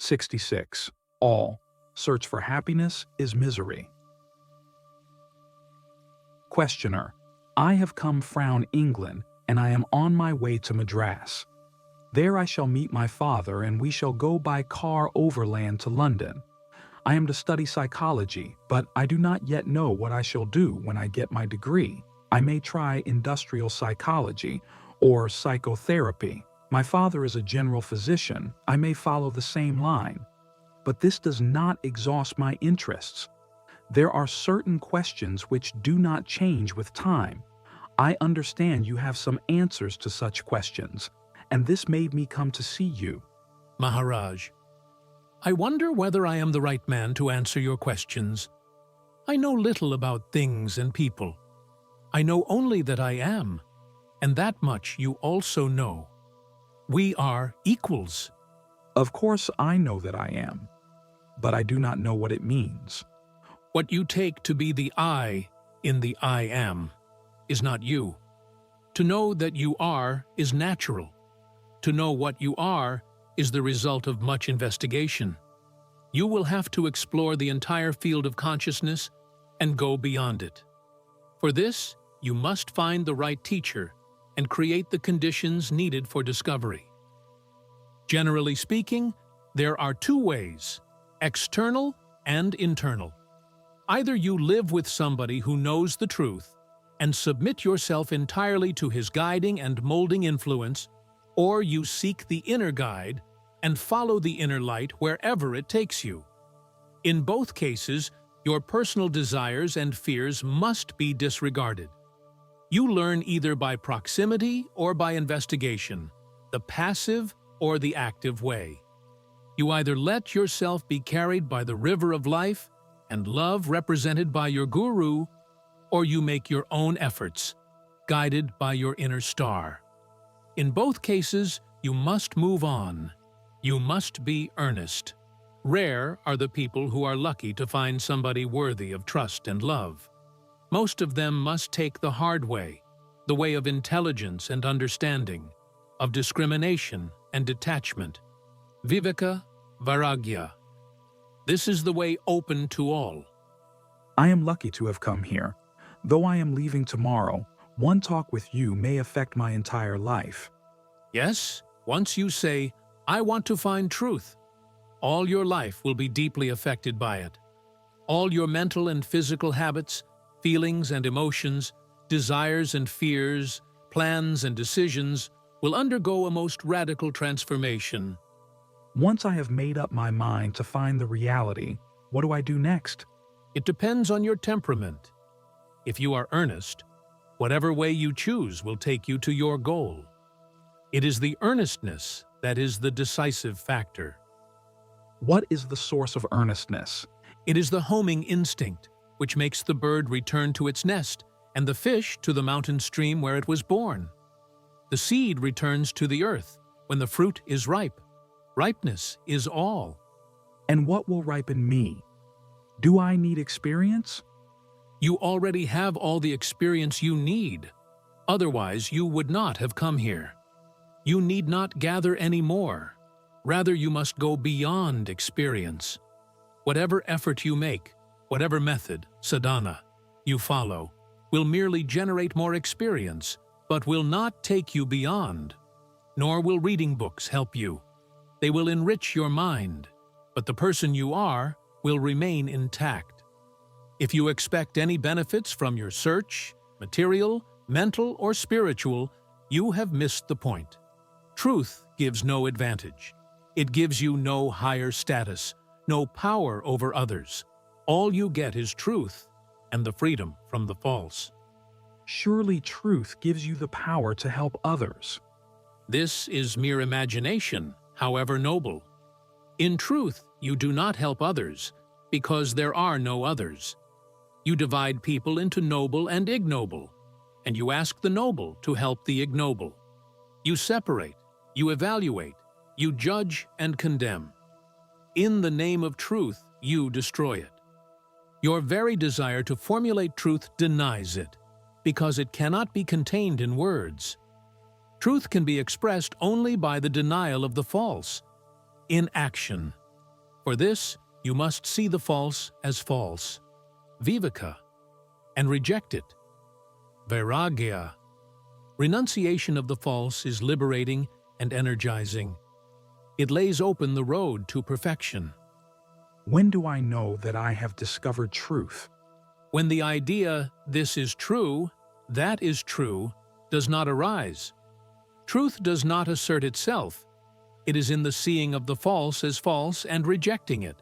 66. All search for happiness is misery. Questioner: I have come from England, and I am on my way to Madras. There I shall meet my father, and we shall go by car overland to London. I am to study psychology, but I do not yet know what I shall do when I get my degree. I may try industrial psychology or psychotherapy. My father is a general physician. I may follow the same line. But this does not exhaust my interests. There are certain questions which do not change with time. I understand you have some answers to such questions, and this made me come to see you. Maharaj, I wonder whether I am the right man to answer your questions. I know little about things and people. I know only that I am, and that much you also know. We are equals. Of course I know that I am, but I do not know what it means. What you take to be the I in the I am is not you. To know that you are is natural. To know what you are is the result of much investigation. You will have to explore the entire field of consciousness and go beyond it. For this, you must find the right teacher and create the conditions needed for discovery. Generally speaking, there are two ways: external and internal. Either you live with somebody who knows the truth and submit yourself entirely to his guiding and molding influence, or you seek the inner guide and follow the inner light wherever it takes you. In both cases, your personal desires and fears must be disregarded. You learn either by proximity or by investigation, the passive or the active way. You either let yourself be carried by the river of life and love represented by your guru, or you make your own efforts, guided by your inner star. In both cases, you must move on. You must be earnest. Rare are the people who are lucky to find somebody worthy of trust and love. Most of them must take the hard way, the way of intelligence and understanding, of discrimination and detachment. Viveka, Vairagya. This is the way open to all. I am lucky to have come here. Though I am leaving tomorrow, one talk with you may affect my entire life. Yes, once you say, I want to find truth, all your life will be deeply affected by it. All your mental and physical habits, feelings and emotions, desires and fears, plans and decisions will undergo a most radical transformation. Once I have made up my mind to find the reality, what do I do next? It depends on your temperament. If you are earnest, whatever way you choose will take you to your goal. It is the earnestness that is the decisive factor. What is the source of earnestness? It is the homing instinct, which makes the bird return to its nest and the fish to the mountain stream where it was born. The seed returns to the earth when the fruit is ripe. Ripeness is all. And what will ripen me? Do I need experience? You already have all the experience you need. Otherwise, you would not have come here. You need not gather any more. Rather, you must go beyond experience. Whatever effort you make, whatever method, sadhana, you follow, will merely generate more experience, but will not take you beyond. Nor will reading books help you. They will enrich your mind, but the person you are will remain intact. If you expect any benefits from your search, material, mental, or spiritual, you have missed the point. Truth gives no advantage. It gives you no higher status, no power over others. All you get is truth and the freedom from the false. Surely truth gives you the power to help others. This is mere imagination, however noble. In truth, you do not help others, because there are no others. You divide people into noble and ignoble, and you ask the noble to help the ignoble. You separate, you evaluate, you judge and condemn. In the name of truth, you destroy it. Your very desire to formulate truth denies it, because it cannot be contained in words. Truth can be expressed only by the denial of the false, in action. For this, you must see the false as false, viveka, and reject it, vairagya. Renunciation of the false is liberating and energizing. It lays open the road to perfection. When do I know that I have discovered truth? When the idea, this is true, that is true, does not arise. Truth does not assert itself. It is in the seeing of the false as false and rejecting it.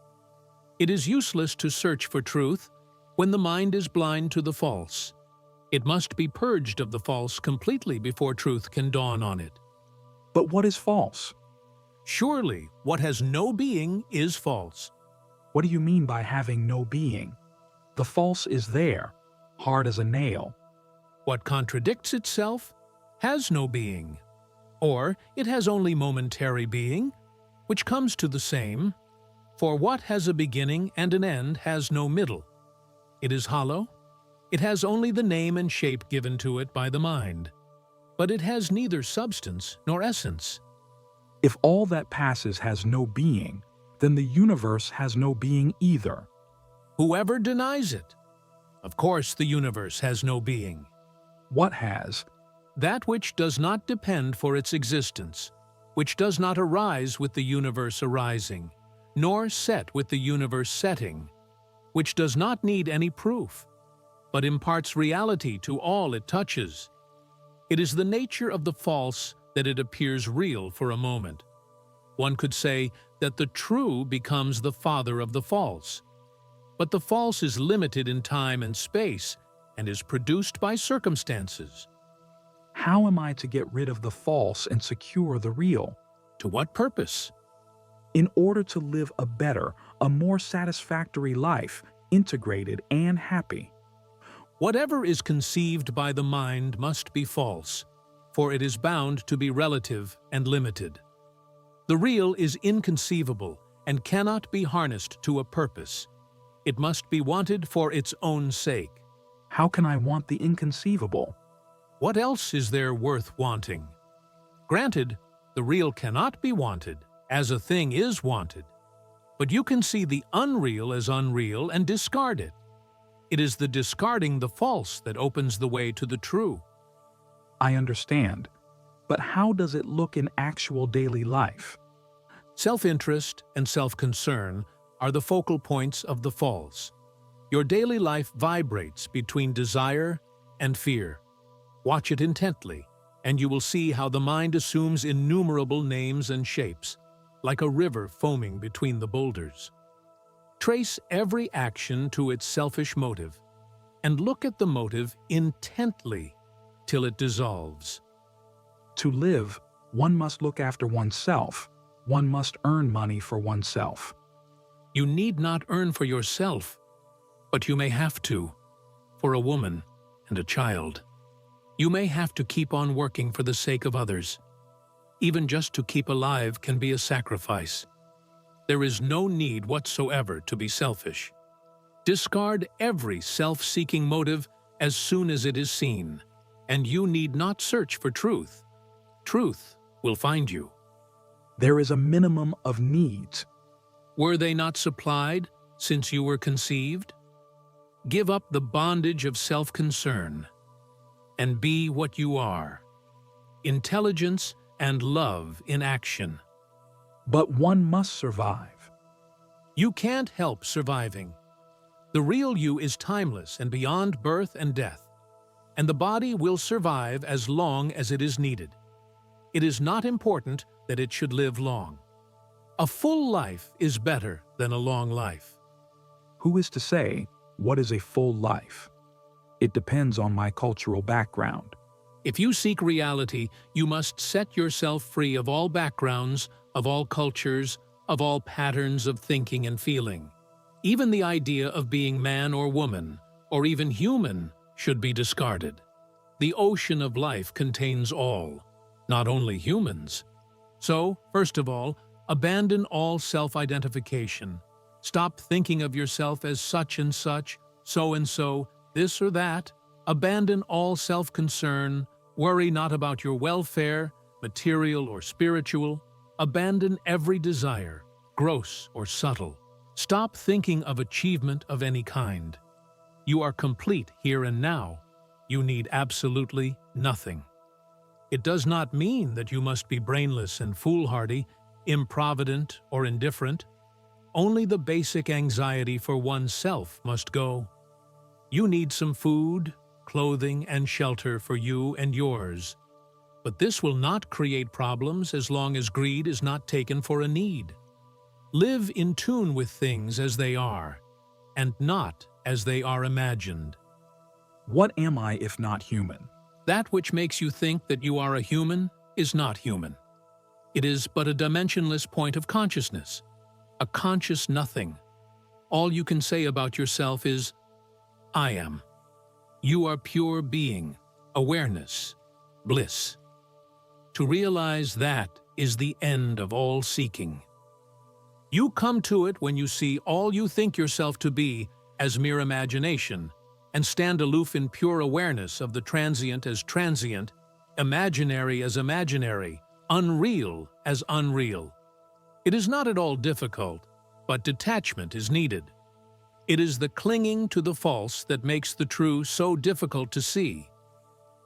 It is useless to search for truth when the mind is blind to the false. It must be purged of the false completely before truth can dawn on it. But what is false? Surely, what has no being is false. What do you mean by having no being? The false is there, hard as a nail. What contradicts itself has no being. Or it has only momentary being, which comes to the same. For what has a beginning and an end has no middle. It is hollow. It has only the name and shape given to it by the mind. But it has neither substance nor essence. If all that passes has no being, then the universe has no being either. Whoever denies it? Of course the universe has no being. What has? That which does not depend for its existence, which does not arise with the universe arising, nor set with the universe setting, which does not need any proof, but imparts reality to all it touches. It is the nature of the false that it appears real for a moment. One could say that the true becomes the father of the false. But the false is limited in time and space and is produced by circumstances. How am I to get rid of the false and secure the real? To what purpose? In order to live a better, a more satisfactory life, integrated and happy. Whatever is conceived by the mind must be false, for it is bound to be relative and limited. The real is inconceivable and cannot be harnessed to a purpose. It must be wanted for its own sake. How can I want the inconceivable? What else is there worth wanting? Granted, the real cannot be wanted, as a thing is wanted. But you can see the unreal as unreal and discard it. It is the discarding the false that opens the way to the true. I understand. But how does it look in actual daily life? Self-interest and self-concern are the focal points of the false. Your daily life vibrates between desire and fear. Watch it intently, and you will see how the mind assumes innumerable names and shapes, like a river foaming between the boulders. Trace every action to its selfish motive, and look at the motive intently till it dissolves. To live, one must look after oneself. One must earn money for oneself. You need not earn for yourself, but you may have to, for a woman and a child. You may have to keep on working for the sake of others. Even just to keep alive can be a sacrifice. There is no need whatsoever to be selfish. Discard every self-seeking motive as soon as it is seen, and you need not search for truth. Truth will find you. There is a minimum of needs. Were they not supplied since you were conceived? Give up the bondage of self-concern and be what you are. Intelligence and love in action. But one must survive. You can't help surviving. The real you is timeless and beyond birth and death, and the body will survive as long as it is needed. It is not important that it should live long. A full life is better than a long life. Who is to say what is a full life? It depends on my cultural background. If you seek reality, you must set yourself free of all backgrounds, of all cultures, of all patterns of thinking and feeling. Even the idea of being man or woman, or even human, should be discarded. The ocean of life contains all, not only humans. So, first of all, abandon all self-identification. Stop thinking of yourself as such and such, so and so, this or that. Abandon all self-concern. Worry not about your welfare, material or spiritual. Abandon every desire. gross or subtle. Stop thinking of achievement of any kind. You are complete here and now. You need absolutely nothing. It does not mean that you must be brainless and foolhardy, improvident or indifferent. Only the basic anxiety for oneself must go. You need some food, clothing, and shelter for you and yours. But this will not create problems as long as greed is not taken for a need. Live in tune with things as they are, and not as they are imagined. What am I if not human? That which makes you think that you are a human is not human. It is but a dimensionless point of consciousness, a conscious nothing. All you can say about yourself is, I am. You are pure being, awareness, bliss. To realize that is the end of all seeking. You come to it when you see all you think yourself to be as mere imagination, and stand aloof in pure awareness of the transient as transient, imaginary as imaginary, unreal as unreal. It is not at all difficult, but detachment is needed. It is the clinging to the false that makes the true so difficult to see.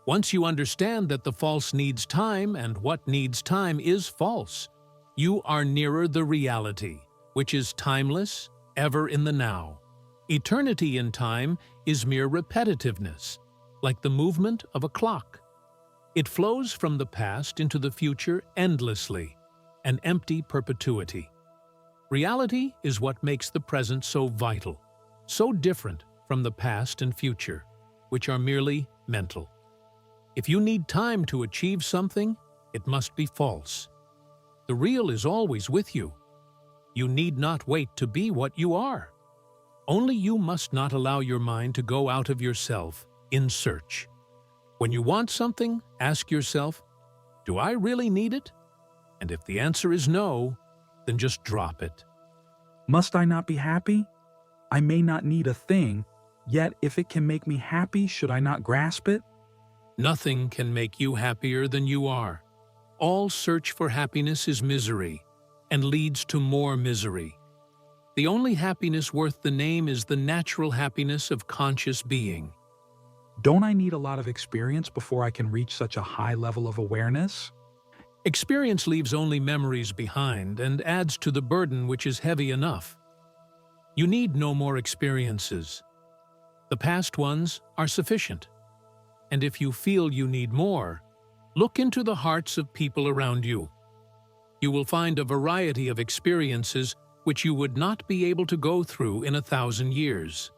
Once you understand that the false needs time and what needs time is false, you are nearer the reality, which is timeless, ever in the now. Eternity in time is mere repetitiveness, like the movement of a clock. It flows from the past into the future endlessly, an empty perpetuity. Reality is what makes the present so vital, so different from the past and future, which are merely mental. If you need time to achieve something, it must be false. The real is always with you. You need not wait to be what you are. Only you must not allow your mind to go out of yourself in search. When you want something, ask yourself, do I really need it? And if the answer is no, then just drop it. Must I not be happy? I may not need a thing, yet if it can make me happy, should I not grasp it? Nothing can make you happier than you are. All search for happiness is misery, and leads to more misery. The only happiness worth the name is the natural happiness of conscious being. Don't I need a lot of experience before I can reach such a high level of awareness? Experience leaves only memories behind and adds to the burden which is heavy enough. You need no more experiences. The past ones are sufficient. And if you feel you need more, look into the hearts of people around you. You will find a variety of experiences which you would not be able to go through in 1,000 years.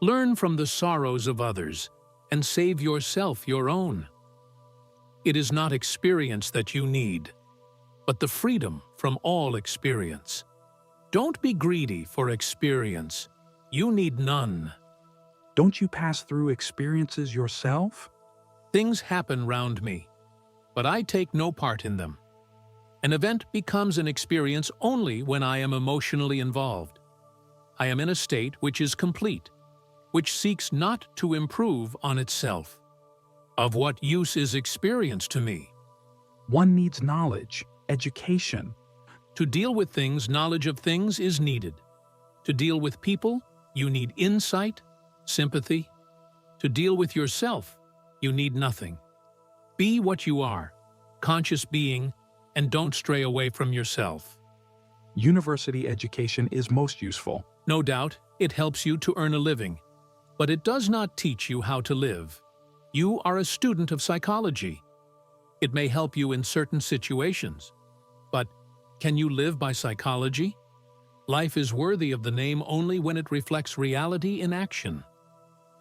Learn from the sorrows of others and save yourself your own. It is not experience that you need, but the freedom from all experience. Don't be greedy for experience. You need none. Don't you pass through experiences yourself? Things happen round me, but I take no part in them. An event becomes an experience only when I am emotionally involved. I am in a state which is complete, which seeks not to improve on itself. Of what use is experience to me? One needs knowledge, education. To deal with things, knowledge of things is needed. To deal with people, you need insight, sympathy. To deal with yourself, you need nothing. Be what you are, conscious being, and don't stray away from yourself. University education is most useful. No doubt, it helps you to earn a living, but it does not teach you how to live. You are a student of psychology. It may help you in certain situations, but can you live by psychology? Life is worthy of the name only when it reflects reality in action.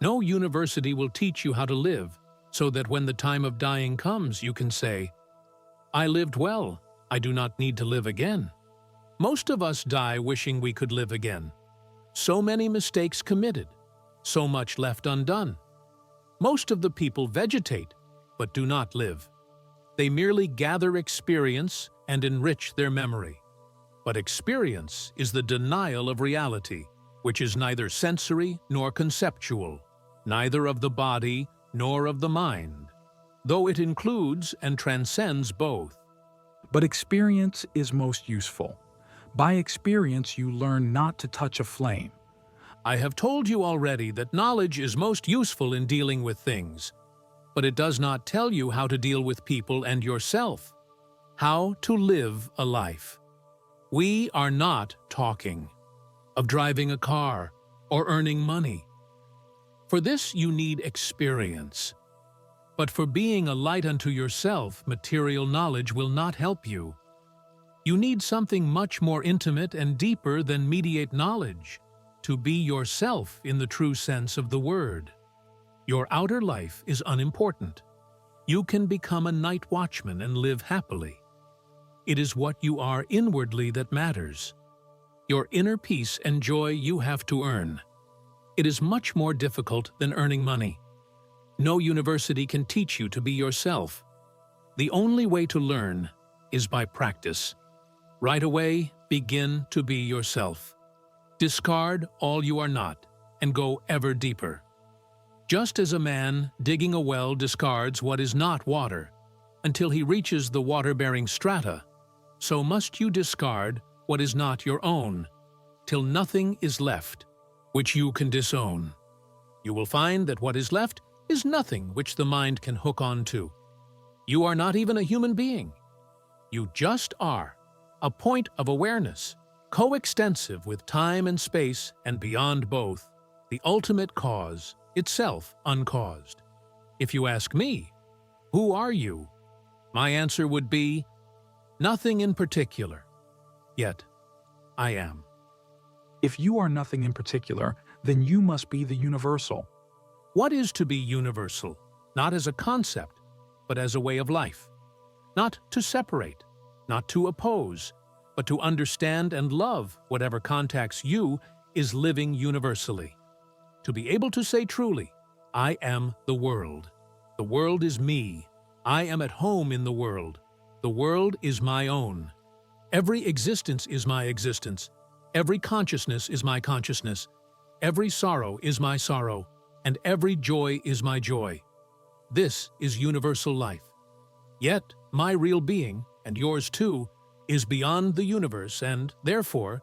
No university will teach you how to live, so that when the time of dying comes, you can say, I lived well, I do not need to live again. Most of us die wishing we could live again. So many mistakes committed, so much left undone. Most of the people vegetate, but do not live. They merely gather experience and enrich their memory. But experience is the denial of reality, which is neither sensory nor conceptual, neither of the body nor of the mind, though it includes and transcends both. But experience is most useful. By experience, you learn not to touch a flame. I have told you already that knowledge is most useful in dealing with things, but it does not tell you how to deal with people and yourself, how to live a life. We are not talking of driving a car or earning money. For this you need experience. But for being a light unto yourself, material knowledge will not help you. You need something much more intimate and deeper than mediate knowledge, to be yourself in the true sense of the word. Your outer life is unimportant. You can become a night watchman and live happily. It is what you are inwardly that matters. Your inner peace and joy you have to earn. It is much more difficult than earning money. No university can teach you to be yourself. The only way to learn is by practice. Right away, begin to be yourself. Discard all you are not, and go ever deeper. Just as a man digging a well discards what is not water until he reaches the water-bearing strata, so must you discard what is not your own, till nothing is left which you can disown. You will find that what is left is nothing which the mind can hook on to. You are not even a human being. You just are, a point of awareness, coextensive with time and space and beyond both, the ultimate cause, itself uncaused. If you ask me, who are you? My answer would be, nothing in particular. Yet, I am. If you are nothing in particular, then you must be the universal. What is to be universal? Not as a concept, but as a way of life. Not to separate, not to oppose, but to understand and love whatever contacts you is living universally. To be able to say truly, I am the world. The world is me. I am at home in the world. The world is my own. Every existence is my existence. Every consciousness is my consciousness. Every sorrow is my sorrow. And every joy is my joy. This is universal life. Yet, my real being, and yours too, is beyond the universe and, therefore,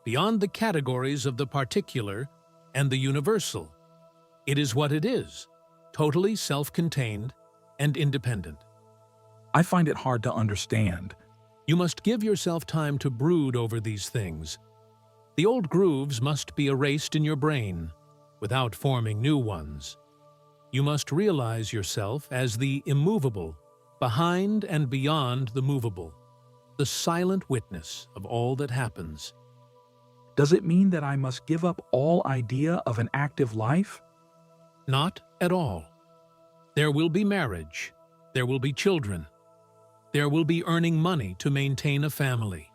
beyond the categories of the particular and the universal. It is what it is, totally self-contained and independent. I find it hard to understand. You must give yourself time to brood over these things. The old grooves must be erased in your brain, without forming new ones. You must realize yourself as the immovable, behind and beyond the movable, the silent witness of all that happens. Does it mean that I must give up all idea of an active life? Not at all. There will be marriage. There will be children. There will be earning money to maintain a family.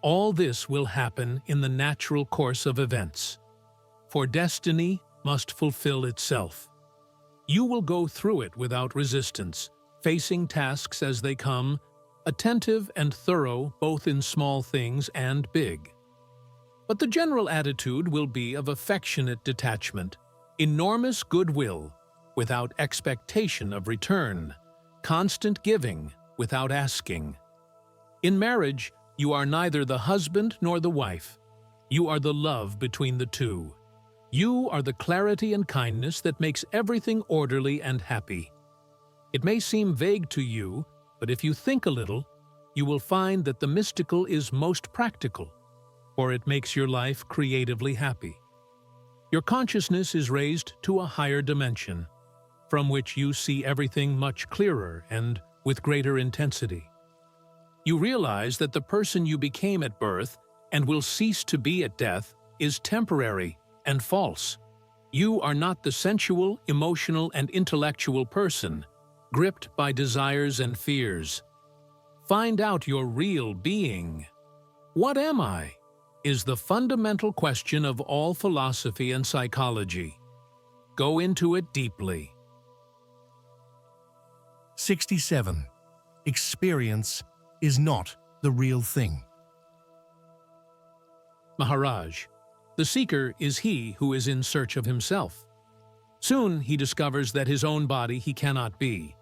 All this will happen in the natural course of events. For destiny must fulfill itself. You will go through it without resistance, facing tasks as they come, attentive and thorough both in small things and big. But the general attitude will be of affectionate detachment, enormous goodwill, without expectation of return, constant giving without asking. In marriage, you are neither the husband nor the wife. You are the love between the two. You are the clarity and kindness that makes everything orderly and happy. It may seem vague to you, but if you think a little, you will find that the mystical is most practical, for it makes your life creatively happy. Your consciousness is raised to a higher dimension, from which you see everything much clearer and with greater intensity. You realize that the person you became at birth and will cease to be at death is temporary and false. You are not the sensual, emotional, and intellectual person, gripped by desires and fears. Find out your real being. What am I? Is the fundamental question of all philosophy and psychology. Go into it deeply. 67. Experience is not the real thing. Maharaj, the seeker is he who is in search of himself. Soon he discovers that his own body he cannot be.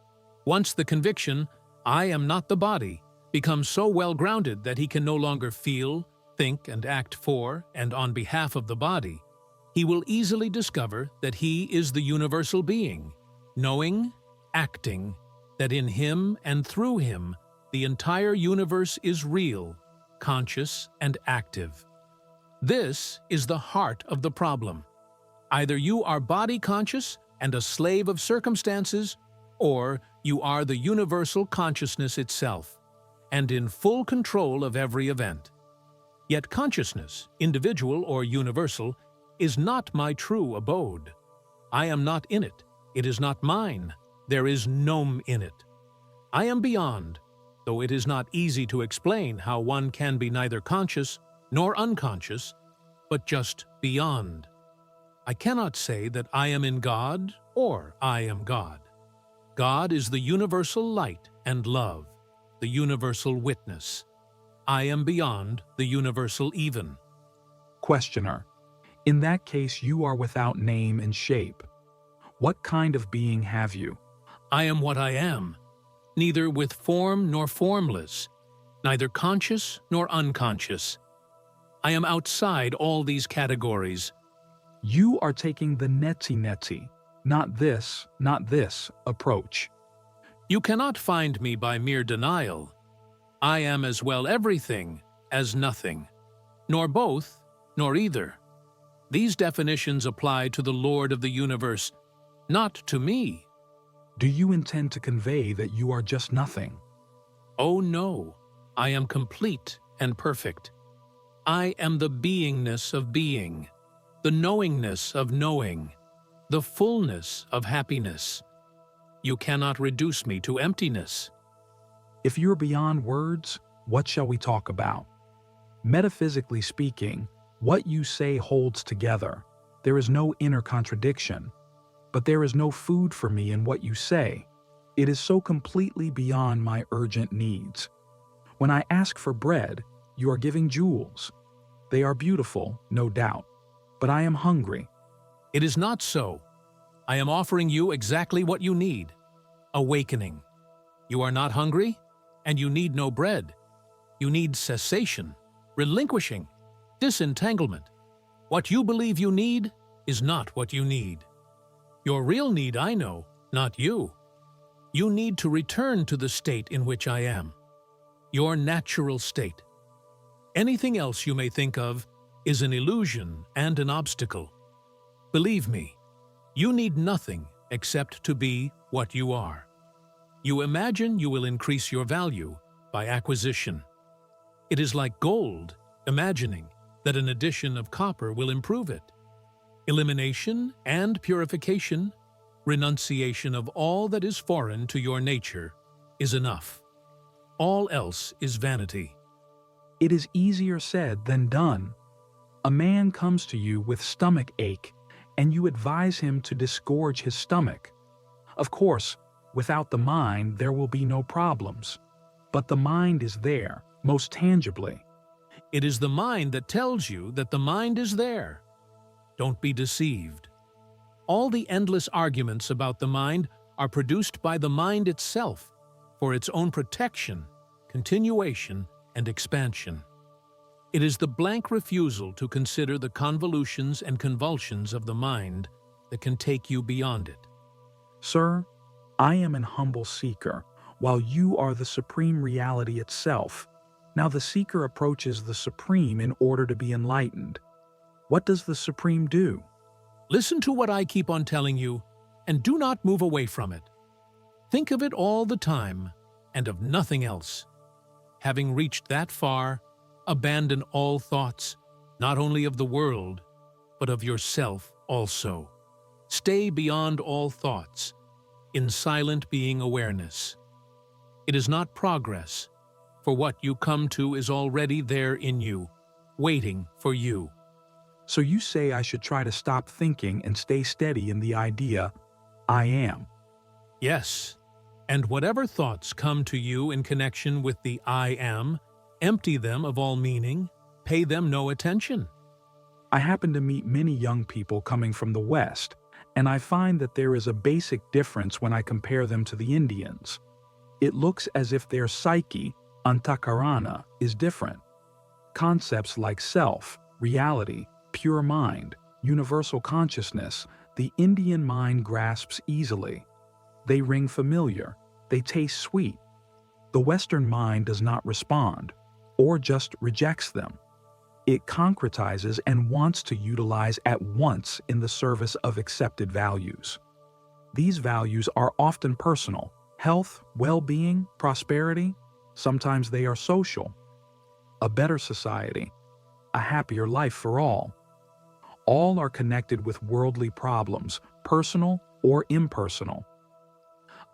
Once the conviction, I am not the body, becomes so well grounded that he can no longer feel, think and act for and on behalf of the body, he will easily discover that he is the universal being, knowing, acting, that in him and through him the entire universe is real, conscious, and active. This is the heart of the problem. Either you are body conscious and a slave of circumstances, or you are the universal consciousness itself, and in full control of every event. Yet consciousness, individual or universal, is not my true abode. I am not in it. It is not mine. There is nom in it. I am beyond, though it is not easy to explain how one can be neither conscious nor unconscious, but just beyond. I cannot say that I am in God or I am God. God is the universal light and love, the universal witness. I am beyond the universal even. Questioner: in that case you are without name and shape. What kind of being have you? I am what I am, neither with form nor formless, neither conscious nor unconscious. I am outside all these categories. You are taking the neti, not this approach. You cannot find me by mere denial. I am as well everything as nothing, nor both, nor either. These definitions apply to the Lord of the universe, not to me. Do you intend to convey that you are just nothing? Oh no, I am complete and perfect. I am the beingness of being, the knowingness of knowing, the fullness of happiness. You cannot reduce me to emptiness. If you're beyond words, what shall we talk about? Metaphysically speaking, what you say holds together. There is no inner contradiction. But there is no food for me in what you say. It is so completely beyond my urgent needs. When I ask for bread, you are giving jewels. They are beautiful, no doubt, but I am hungry. It is not so. I am offering you exactly what you need: awakening. You are not hungry, and you need no bread. You need cessation, relinquishing, disentanglement. What you believe you need is not what you need. Your real need I know, not you. You need to return to the state in which I am, your natural state. Anything else you may think of is an illusion and an obstacle. Believe me, you need nothing except to be what you are. You imagine you will increase your value by acquisition. It is like gold, imagining that an addition of copper will improve it. Elimination and purification, renunciation of all that is foreign to your nature, is enough. All else is vanity. It is easier said than done. A man comes to you with stomach ache, and you advise him to disgorge his stomach. Of course, without the mind there will be no problems. But the mind is there, most tangibly. It is the mind that tells you that the mind is there. Don't be deceived. All the endless arguments about the mind are produced by the mind itself for its own protection, continuation, and expansion. It is the blank refusal to consider the convolutions and convulsions of the mind that can take you beyond it. Sir, I am an humble seeker, while you are the supreme reality itself. Now the seeker approaches the supreme in order to be enlightened. What does the supreme do? Listen to what I keep on telling you, and do not move away from it. Think of it all the time, and of nothing else. Having reached that far, abandon all thoughts, not only of the world, but of yourself also. Stay beyond all thoughts, in silent being awareness. It is not progress, for what you come to is already there in you, waiting for you. So you say I should try to stop thinking and stay steady in the idea, I am. Yes, and whatever thoughts come to you in connection with the I am, empty them of all meaning, pay them no attention. I happen to meet many young people coming from the West, and I find that there is a basic difference when I compare them to the Indians. It looks as if their psyche, antakarana, is different. Concepts like self, reality, pure mind, universal consciousness, the Indian mind grasps easily. They ring familiar, they taste sweet. The Western mind does not respond, or just rejects them. It concretizes and wants to utilize at once in the service of accepted values. These values are often personal: health, well-being, prosperity. Sometimes they are social: a better society, a happier life for all. All are connected with worldly problems, personal or impersonal.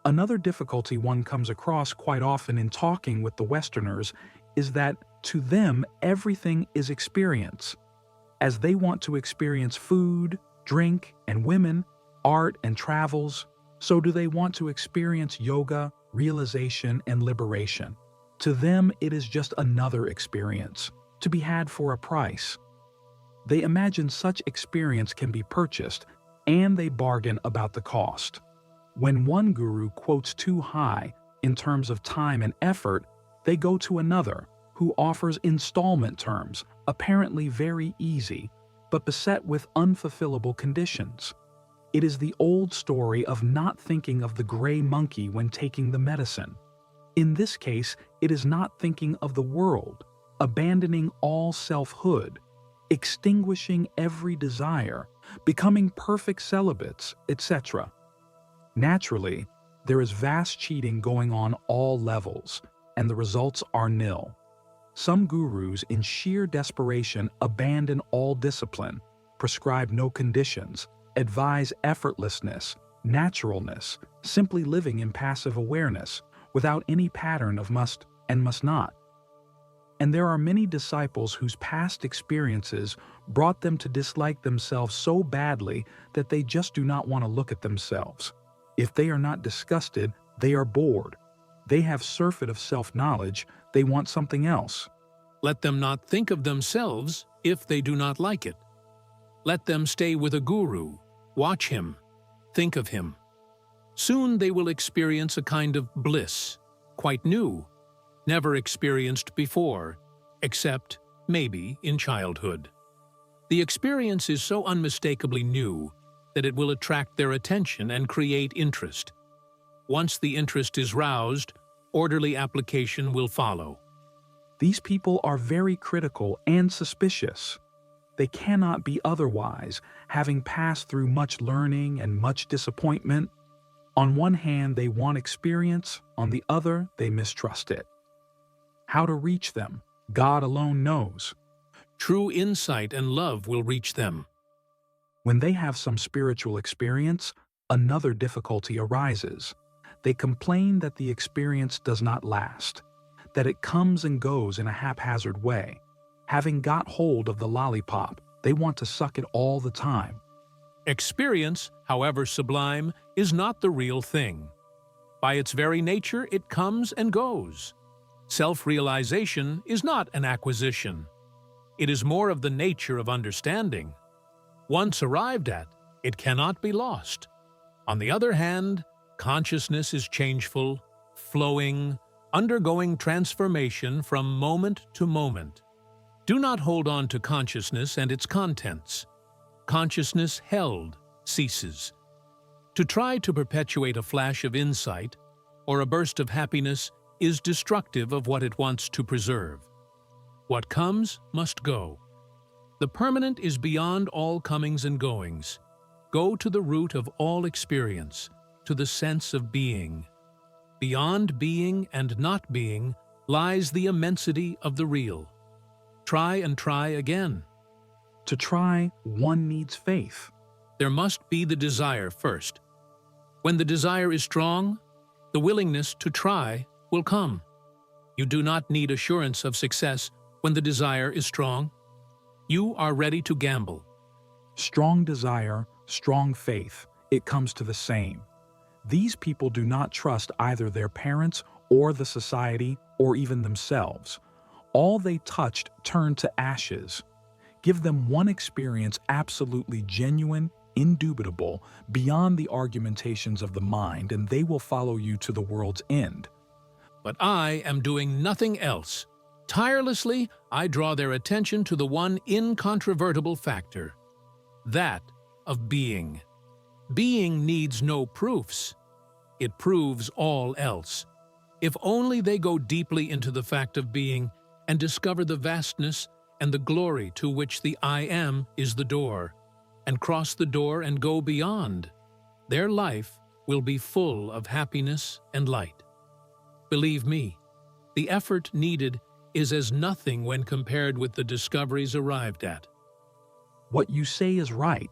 Another difficulty one comes across quite often in talking with the Westerners is that to them everything is experience. As they want to experience food, drink, and women, art and travels, so do they want to experience yoga, realization, and liberation. To them, it is just another experience, to be had for a price. They imagine such experience can be purchased, and they bargain about the cost. When one guru quotes too high in terms of time and effort, they go to another who offers installment terms, apparently very easy, but beset with unfulfillable conditions. It is the old story of not thinking of the gray monkey when taking the medicine. In this case, it is not thinking of the world, abandoning all selfhood, extinguishing every desire, becoming perfect celibates, etc. Naturally, there is vast cheating going on all levels, and the results are nil. Some gurus, in sheer desperation, abandon all discipline, prescribe no conditions, advise effortlessness, naturalness, simply living in passive awareness, without any pattern of must and must not. And there are many disciples whose past experiences brought them to dislike themselves so badly that they just do not want to look at themselves. If they are not disgusted, they are bored. They have surfeit of self-knowledge, they want something else. Let them not think of themselves if they do not like it. Let them stay with a guru, watch him, think of him. Soon they will experience a kind of bliss, quite new, never experienced before, except maybe in childhood. The experience is so unmistakably new that it will attract their attention and create interest. Once the interest is roused, orderly application will follow. These people are very critical and suspicious. They cannot be otherwise, having passed through much learning and much disappointment. On one hand, they want experience, on the other, they mistrust it. How to reach them, God alone knows. True insight and love will reach them. When they have some spiritual experience, another difficulty arises. They complain that the experience does not last, that it comes and goes in a haphazard way. Having got hold of the lollipop, they want to suck it all the time. Experience, however sublime, is not the real thing. By its very nature, it comes and goes. Self-realization is not an acquisition. It is more of the nature of understanding. Once arrived at, it cannot be lost. On the other hand, consciousness is changeful, flowing, undergoing transformation from moment to moment. Do not hold on to consciousness and its contents. Consciousness held ceases. To try to perpetuate a flash of insight or a burst of happiness is destructive of what it wants to preserve. What comes must go. The permanent is beyond all comings and goings. Go to the root of all experience, to the sense of being. Beyond being and not being lies the immensity of the real. Try and try again. To try, one needs faith. There must be the desire first. When the desire is strong, the willingness to try will come. You do not need assurance of success when the desire is strong. You are ready to gamble. Strong desire, strong faith, it comes to the same. These people do not trust either their parents or the society or even themselves. All they touched turned to ashes. Give them one experience absolutely genuine, indubitable, beyond the argumentations of the mind, and they will follow you to the world's end. But I am doing nothing else. Tirelessly, I draw their attention to the one incontrovertible factor, that of being. Being needs no proofs. It proves all else. If only they go deeply into the fact of being and discover the vastness and the glory to which the I Am is the door, and cross the door and go beyond, their life will be full of happiness and light. Believe me, the effort needed is as nothing when compared with the discoveries arrived at. What you say is right,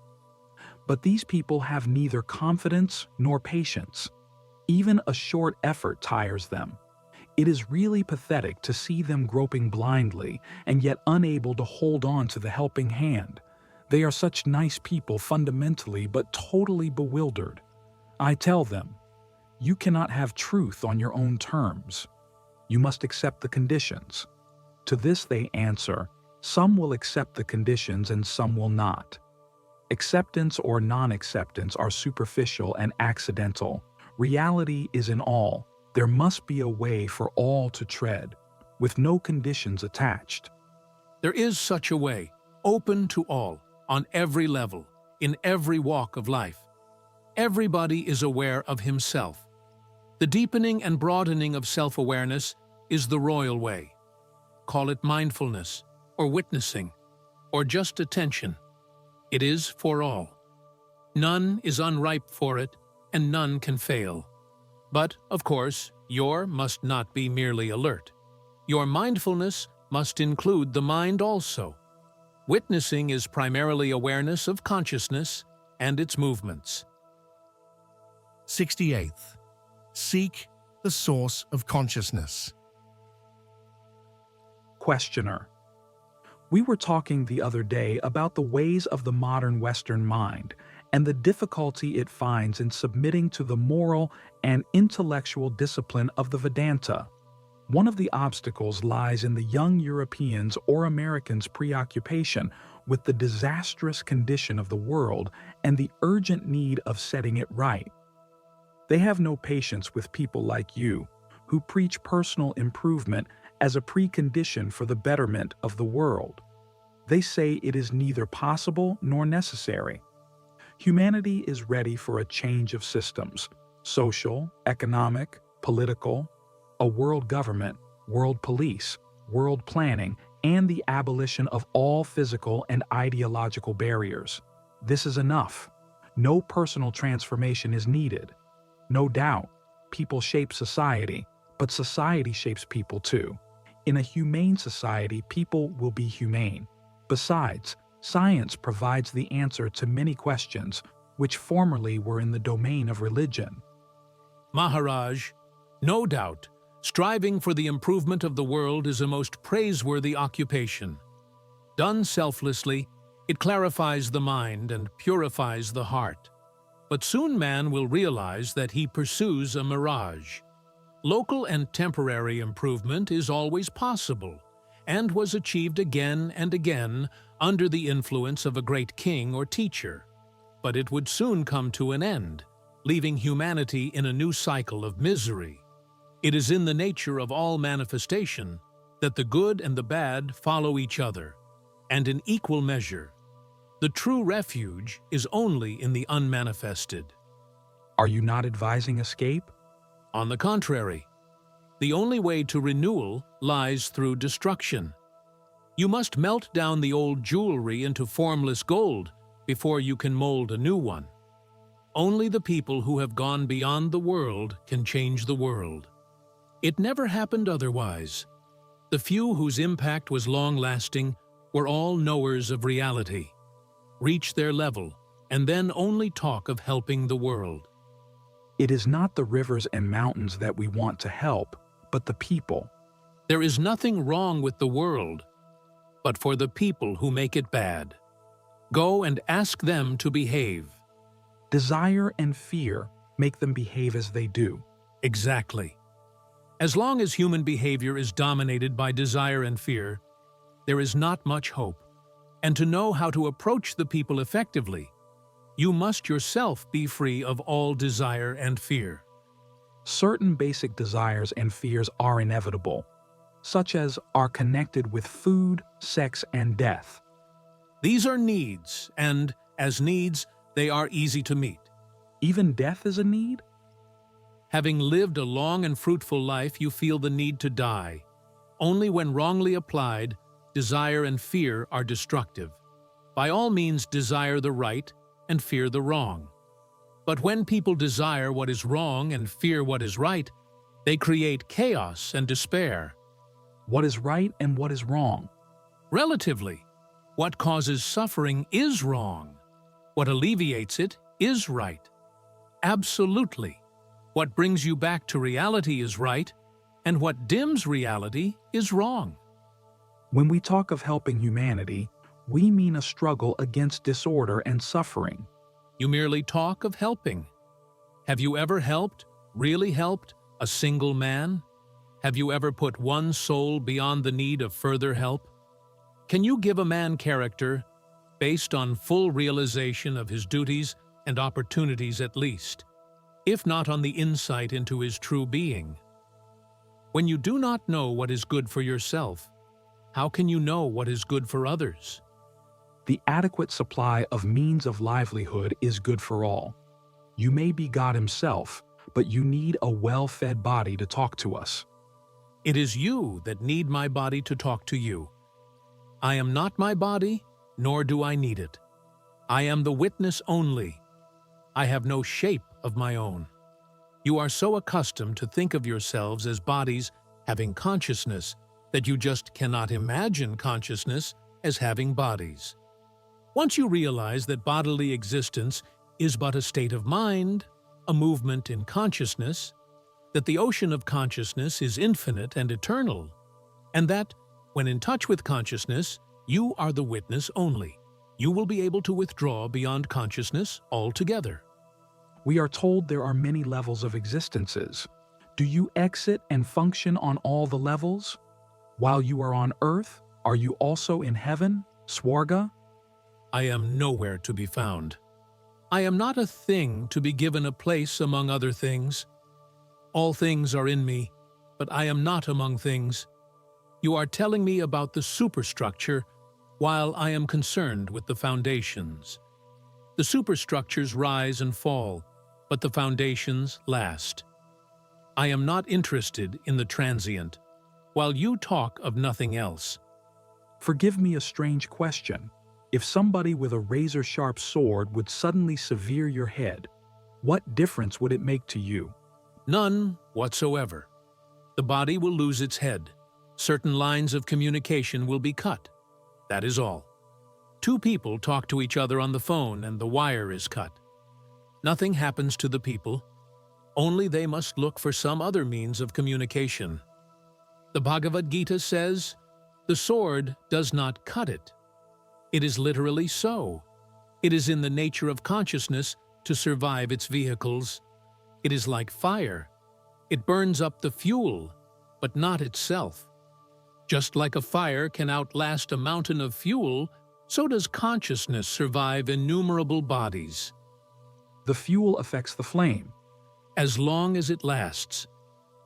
but these people have neither confidence nor patience. Even a short effort tires them. It is really pathetic to see them groping blindly and yet unable to hold on to the helping hand. They are such nice people fundamentally, but totally bewildered. I tell them, you cannot have truth on your own terms. You must accept the conditions. To this they answer, some will accept the conditions and some will not. Acceptance or non-acceptance are superficial and accidental. Reality is in all. There must be a way for all to tread, with no conditions attached. There is such a way, open to all, on every level, in every walk of life. Everybody is aware of himself. The deepening and broadening of self-awareness is the royal way. Call it mindfulness, or witnessing, or just attention. It is for all. None is unripe for it, and none can fail. But, of course, your must not be merely alert. Your mindfulness must include the mind also. Witnessing is primarily awareness of consciousness and its movements. 68th. Seek the source of consciousness. Questioner. We were talking the other day about the ways of the modern Western mind and the difficulty it finds in submitting to the moral and intellectual discipline of the Vedanta. One of the obstacles lies in the young Europeans' or Americans' preoccupation with the disastrous condition of the world and the urgent need of setting it right. They have no patience with people like you, who preach personal improvement as a precondition for the betterment of the world. They say it is neither possible nor necessary. Humanity is ready for a change of systems, social, economic, political, a world government, world police, world planning, and the abolition of all physical and ideological barriers. This is enough. No personal transformation is needed. No doubt, people shape society, but society shapes people too. In a humane society, people will be humane. Besides, science provides the answer to many questions which formerly were in the domain of religion. Maharaj, no doubt, striving for the improvement of the world is a most praiseworthy occupation. Done selflessly, it clarifies the mind and purifies the heart. But soon man will realize that he pursues a mirage. Local and temporary improvement is always possible, and was achieved again and again under the influence of a great king or teacher. But it would soon come to an end, leaving humanity in a new cycle of misery. It is in the nature of all manifestation that the good and the bad follow each other, and in equal measure. The true refuge is only in the unmanifested. Are you not advising escape? On the contrary, the only way to renewal lies through destruction. You must melt down the old jewelry into formless gold before you can mold a new one. Only the people who have gone beyond the world can change the world. It never happened otherwise. The few whose impact was long-lasting were all knowers of reality. Reach their level, and then only talk of helping the world. It is not the rivers and mountains that we want to help, but the people. There is nothing wrong with the world, but for the people who make it bad. Go and ask them to behave. Desire and fear make them behave as they do. Exactly. As long as human behavior is dominated by desire and fear, there is not much hope. And to know how to approach the people effectively, you must yourself be free of all desire and fear. Certain basic desires and fears are inevitable. such as are connected with food, sex, and death. These are needs, and as needs, they are easy to meet. Even death is a need? Having lived a long and fruitful life, you feel the need to die. Only when wrongly applied, desire and fear are destructive. By all means, desire the right and fear the wrong. But when people desire what is wrong and fear what is right, they create chaos and despair. What is right and what is wrong? Relatively, what causes suffering is wrong. What alleviates it is right. Absolutely, what brings you back to reality is right, and what dims reality is wrong. When we talk of helping humanity, we mean a struggle against disorder and suffering. You merely talk of helping. Have you ever helped, really helped, a single man? Have you ever put one soul beyond the need of further help? Can you give a man character based on full realization of his duties and opportunities at least, if not on the insight into his true being? When you do not know what is good for yourself, how can you know what is good for others? The adequate supply of means of livelihood is good for all. You may be God Himself, but you need a well-fed body to talk to us. It is you that need my body to talk to you. I am not my body, nor do I need it. I am the witness only. I have no shape of my own. You are so accustomed to think of yourselves as bodies having consciousness that you just cannot imagine consciousness as having bodies. Once you realize that bodily existence is but a state of mind, a movement in consciousness, that the ocean of consciousness is infinite and eternal, and that, when in touch with consciousness, you are the witness only, you will be able to withdraw beyond consciousness altogether. We are told there are many levels of existences. Do you exit and function on all the levels? While you are on earth, are you also in heaven, Swarga? I am nowhere to be found. I am not a thing to be given a place among other things. All things are in me, but I am not among things. You are telling me about the superstructure, while I am concerned with the foundations. The superstructures rise and fall, but the foundations last. I am not interested in the transient, while you talk of nothing else. Forgive me a strange question. If somebody with a razor-sharp sword would suddenly sever your head, what difference would it make to you? None whatsoever. The body will lose its head. Certain lines of communication will be cut. That is all. Two people talk to each other on the phone and the wire is cut. Nothing happens to the people. Only they must look for some other means of communication. The Bhagavad Gita says, "The sword does not cut it." It is literally so. It is in the nature of consciousness to survive its vehicles. It is like fire. It burns up the fuel, but not itself. Just like a fire can outlast a mountain of fuel, so does consciousness survive innumerable bodies. The fuel affects the flame. As long as it lasts.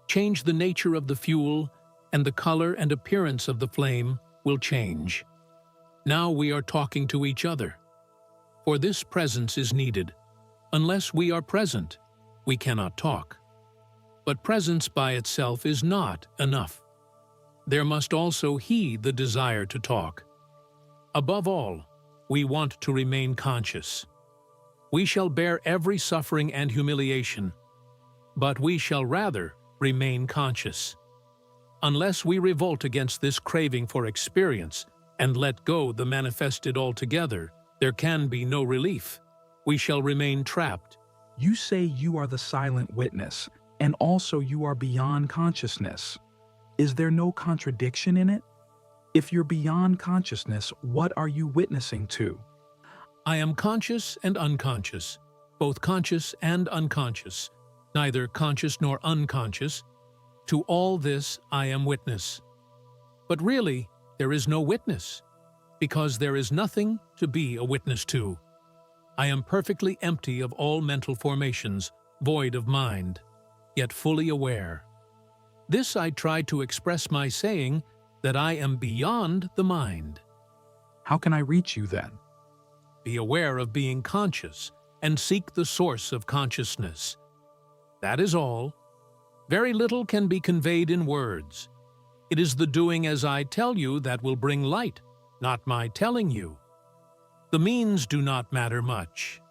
Change the nature of the fuel, and the color and appearance of the flame will change. Now we are talking to each other. For this presence is needed. Unless we are present, we cannot talk. But presence by itself is not enough. There must also be the desire to talk. Above all, we want to remain conscious. We shall bear every suffering and humiliation, but we shall rather remain conscious. Unless we revolt against this craving for experience and let go the manifested altogether, there can be no relief. We shall remain trapped. You say you are the silent witness, and also you are beyond consciousness. Is there no contradiction in it? If you're beyond consciousness, what are you witnessing to? I am conscious and unconscious, both conscious and unconscious, neither conscious nor unconscious. To all this I am witness. But really, there is no witness, because there is nothing to be a witness to. I am perfectly empty of all mental formations, void of mind, yet fully aware. This I try to express my saying that I am beyond the mind. How can I reach you then? Be aware of being conscious and seek the source of consciousness. That is all. Very little can be conveyed in words. It is the doing as I tell you that will bring light, not my telling you. The means do not matter much.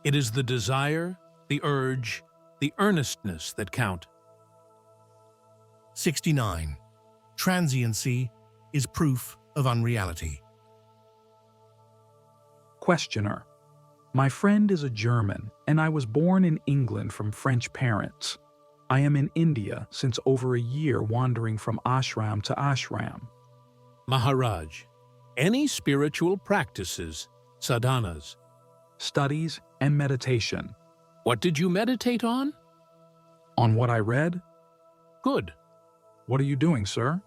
It is the desire, the urge, the earnestness that count. 69. Transiency is proof of unreality. Questioner. My friend is a German, and I was born in England from French parents. I am in India since over a year wandering from ashram to ashram. Maharaj, any spiritual practices, sadhanas. Studies and meditation. What did you meditate on? On what I read? Good. What are you doing, sir?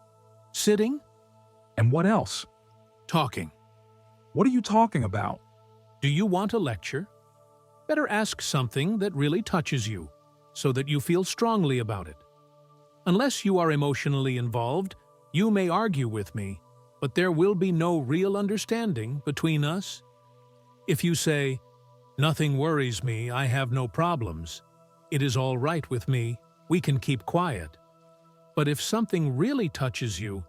Sitting? And what else? Talking. What are you talking about? Do you want a lecture? Better ask something that really touches you, so that you feel strongly about it. Unless you are emotionally involved, you may argue with me, but there will be no real understanding between us. If you say, "Nothing worries me, I have no problems. It is all right with me, we can keep quiet." But if something really touches you,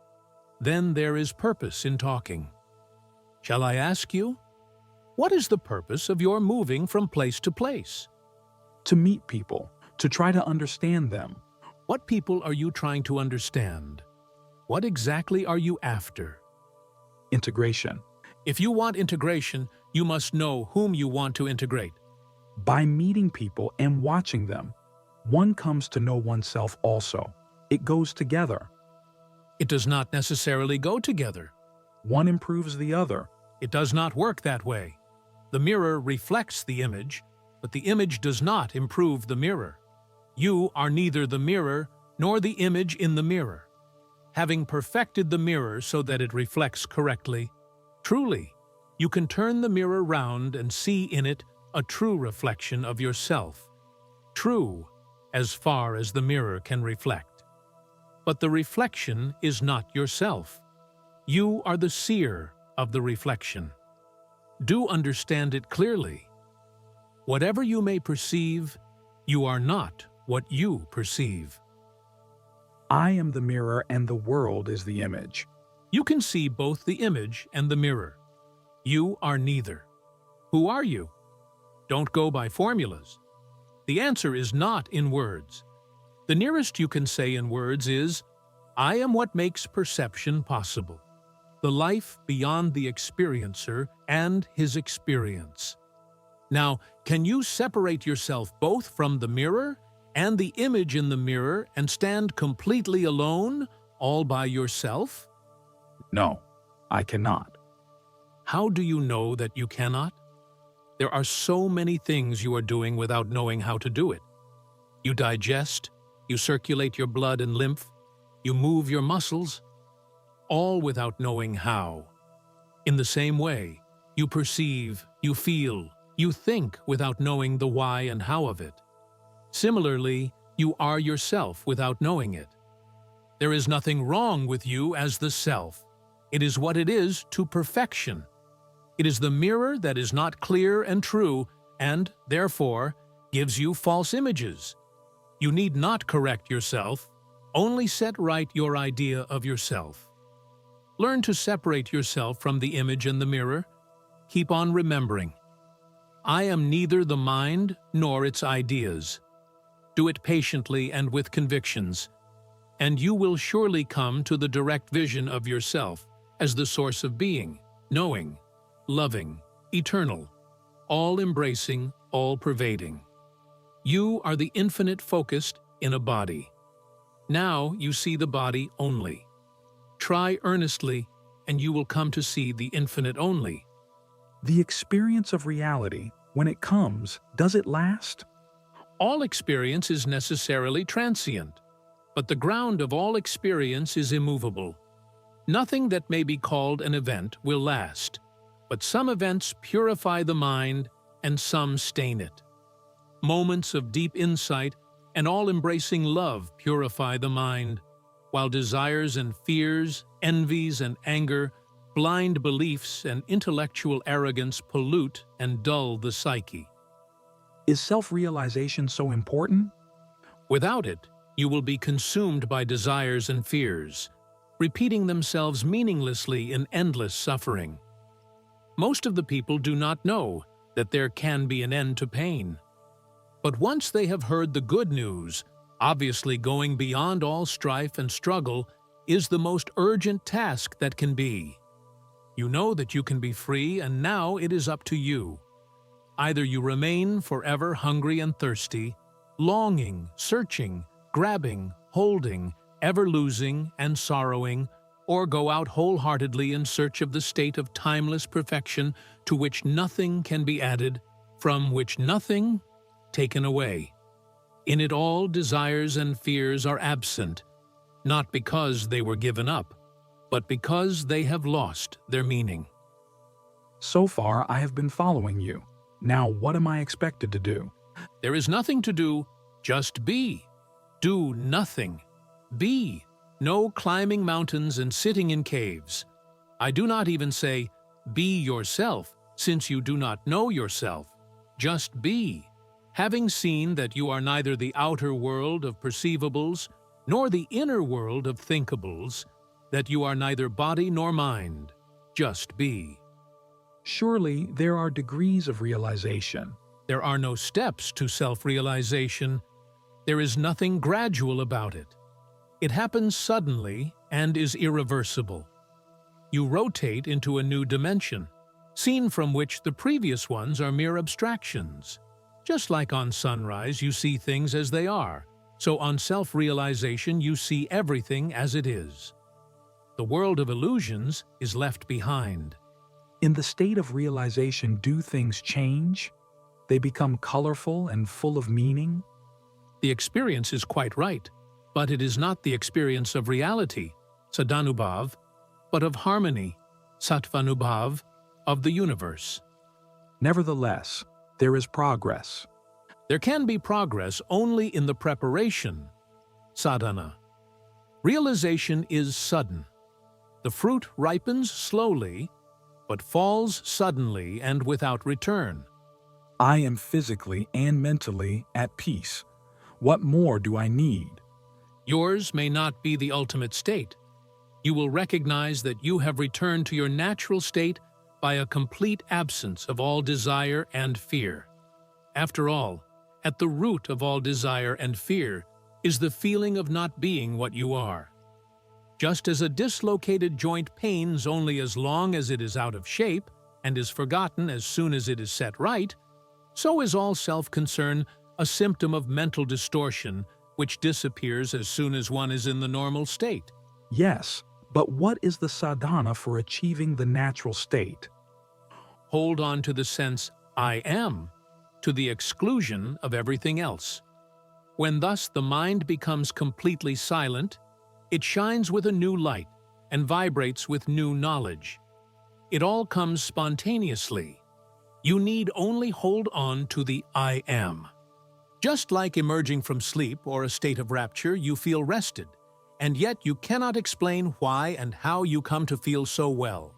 then there is purpose in talking. Shall I ask you? What is the purpose of your moving from place to place? To meet people, to try to understand them. What people are you trying to understand? What exactly are you after? Integration. If you want integration, you must know whom you want to integrate. By meeting people and watching them, one comes to know oneself also. It goes together. It does not necessarily go together. One improves the other. It does not work that way. The mirror reflects the image, but the image does not improve the mirror. You are neither the mirror nor the image in the mirror. Having perfected the mirror so that it reflects correctly, truly, you can turn the mirror round and see in it a true reflection of yourself. True, as far as the mirror can reflect. But the reflection is not yourself. You are the seer of the reflection. Do understand it clearly. Whatever you may perceive, you are not what you perceive. I am the mirror and the world is the image. You can see both the image and the mirror. You are neither. Who are you? Don't go by formulas. The answer is not in words. The nearest you can say in words is, I am what makes perception possible. The life beyond the experiencer and his experience. Now, can you separate yourself both from the mirror and the image in the mirror and stand completely alone, all by yourself? No, I cannot. How do you know that you cannot? There are so many things you are doing without knowing how to do it. You digest, you circulate your blood and lymph, you move your muscles, all without knowing how. In the same way, you perceive, you feel, you think without knowing the why and how of it. Similarly, you are yourself without knowing it. There is nothing wrong with you as the self. It is what it is to perfection. It is the mirror that is not clear and true and, therefore, gives you false images. You need not correct yourself, only set right your idea of yourself. Learn to separate yourself from the image and the mirror. Keep on remembering. I am neither the mind nor its ideas. Do it patiently and with convictions, and you will surely come to the direct vision of yourself as the source of being, knowing, loving, eternal, all-embracing, all-pervading. You are the infinite focused in a body. Now you see the body only. Try earnestly, and you will come to see the infinite only. The experience of reality, when it comes, does it last? All experience is necessarily transient, but the ground of all experience is immovable. Nothing that may be called an event will last, but some events purify the mind and some stain it. Moments of deep insight and all-embracing love purify the mind, while desires and fears, envies and anger, blind beliefs and intellectual arrogance pollute and dull the psyche. Is self-realization so important? Without it, you will be consumed by desires and fears, repeating themselves meaninglessly in endless suffering. Most of the people do not know that there can be an end to pain. But once they have heard the good news, obviously going beyond all strife and struggle is the most urgent task that can be. You know that you can be free, and now it is up to you. Either you remain forever hungry and thirsty, longing, searching, grabbing, holding, ever losing and sorrowing, or go out wholeheartedly in search of the state of timeless perfection to which nothing can be added, from which nothing taken away. In it all, desires and fears are absent, not because they were given up, but because they have lost their meaning. So far, I have been following you. Now, what am I expected to do? There is nothing to do, just be. Do nothing. Be. No climbing mountains and sitting in caves. I do not even say, be yourself, since you do not know yourself. Just be. Having seen that you are neither the outer world of perceivables, nor the inner world of thinkables, that you are neither body nor mind. Just be. Surely there are degrees of realization. There are no steps to self-realization. There is nothing gradual about it. It happens suddenly and is irreversible. You rotate into a new dimension, seen from which the previous ones are mere abstractions. Just like on sunrise you see things as they are, so on self-realization you see everything as it is. The world of illusions is left behind. In the state of realization, do things change? They become colorful and full of meaning? The experience is quite right, but it is not the experience of reality, Sadanubhav, but of harmony, Sattvanubhav, of the universe. Nevertheless, there is progress. There can be progress only in the preparation, sadhana. Realization is sudden. The fruit ripens slowly, but falls suddenly and without return. I am physically and mentally at peace. What more do I need? Yours may not be the ultimate state. You will recognize that you have returned to your natural state by a complete absence of all desire and fear. After all, at the root of all desire and fear is the feeling of not being what you are. Just as a dislocated joint pains only as long as it is out of shape and is forgotten as soon as it is set right, so is all self-concern a symptom of mental distortion which disappears as soon as one is in the normal state. Yes, but what is the sadhana for achieving the natural state? Hold on to the sense, I am, to the exclusion of everything else. When thus the mind becomes completely silent, it shines with a new light and vibrates with new knowledge. It all comes spontaneously. You need only hold on to the I am. Just like emerging from sleep or a state of rapture, you feel rested, and yet you cannot explain why and how you come to feel so well.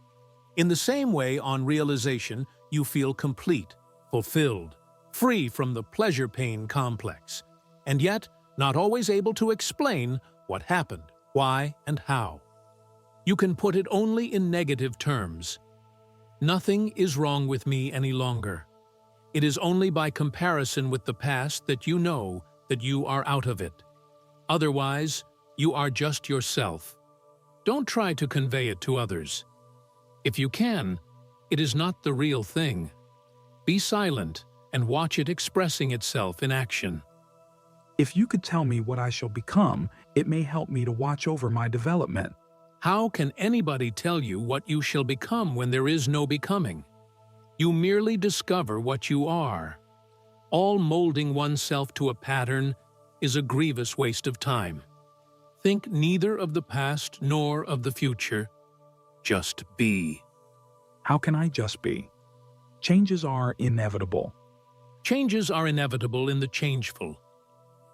In the same way, on realization, you feel complete, fulfilled, free from the pleasure-pain complex, and yet not always able to explain what happened, why, and how. You can put it only in negative terms. Nothing is wrong with me any longer. It is only by comparison with the past that you know that you are out of it. Otherwise, you are just yourself. Don't try to convey it to others. If you can, it is not the real thing. Be silent and watch it expressing itself in action. If you could tell me what I shall become, it may help me to watch over my development. How can anybody tell you what you shall become when there is no becoming? You merely discover what you are. All molding oneself to a pattern is a grievous waste of time. Think neither of the past nor of the future. Just be. How can I just be? Changes are inevitable. Changes are inevitable in the changeful.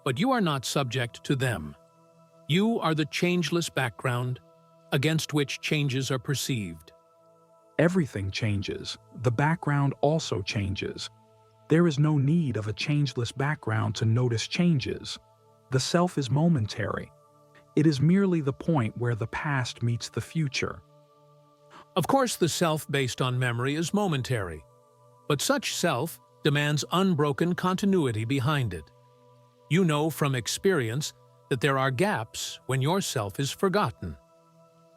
but you are not subject to them. You are the changeless background against which changes are perceived. Everything changes. The background also changes. There is no need of a changeless background to notice changes. The self is momentary. It is merely the point where the past meets the future. Of course, the self based on memory is momentary, but such self demands unbroken continuity behind it. You know from experience that there are gaps when your self is forgotten.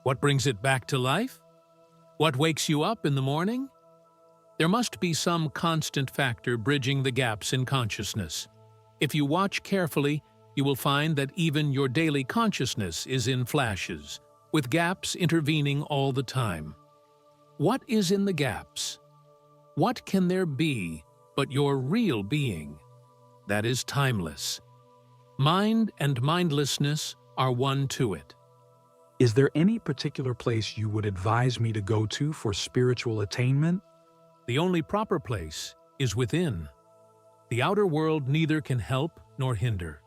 What brings it back to life? What wakes you up in the morning? There must be some constant factor bridging the gaps in consciousness. If you watch carefully, you will find that even your daily consciousness is in flashes, with gaps intervening all the time. What is in the gaps? What can there be but your real being? That is timeless. Mind and mindlessness are one to it. Is there any particular place you would advise me to go to for spiritual attainment? The only proper place is within. The outer world neither can help nor hinder.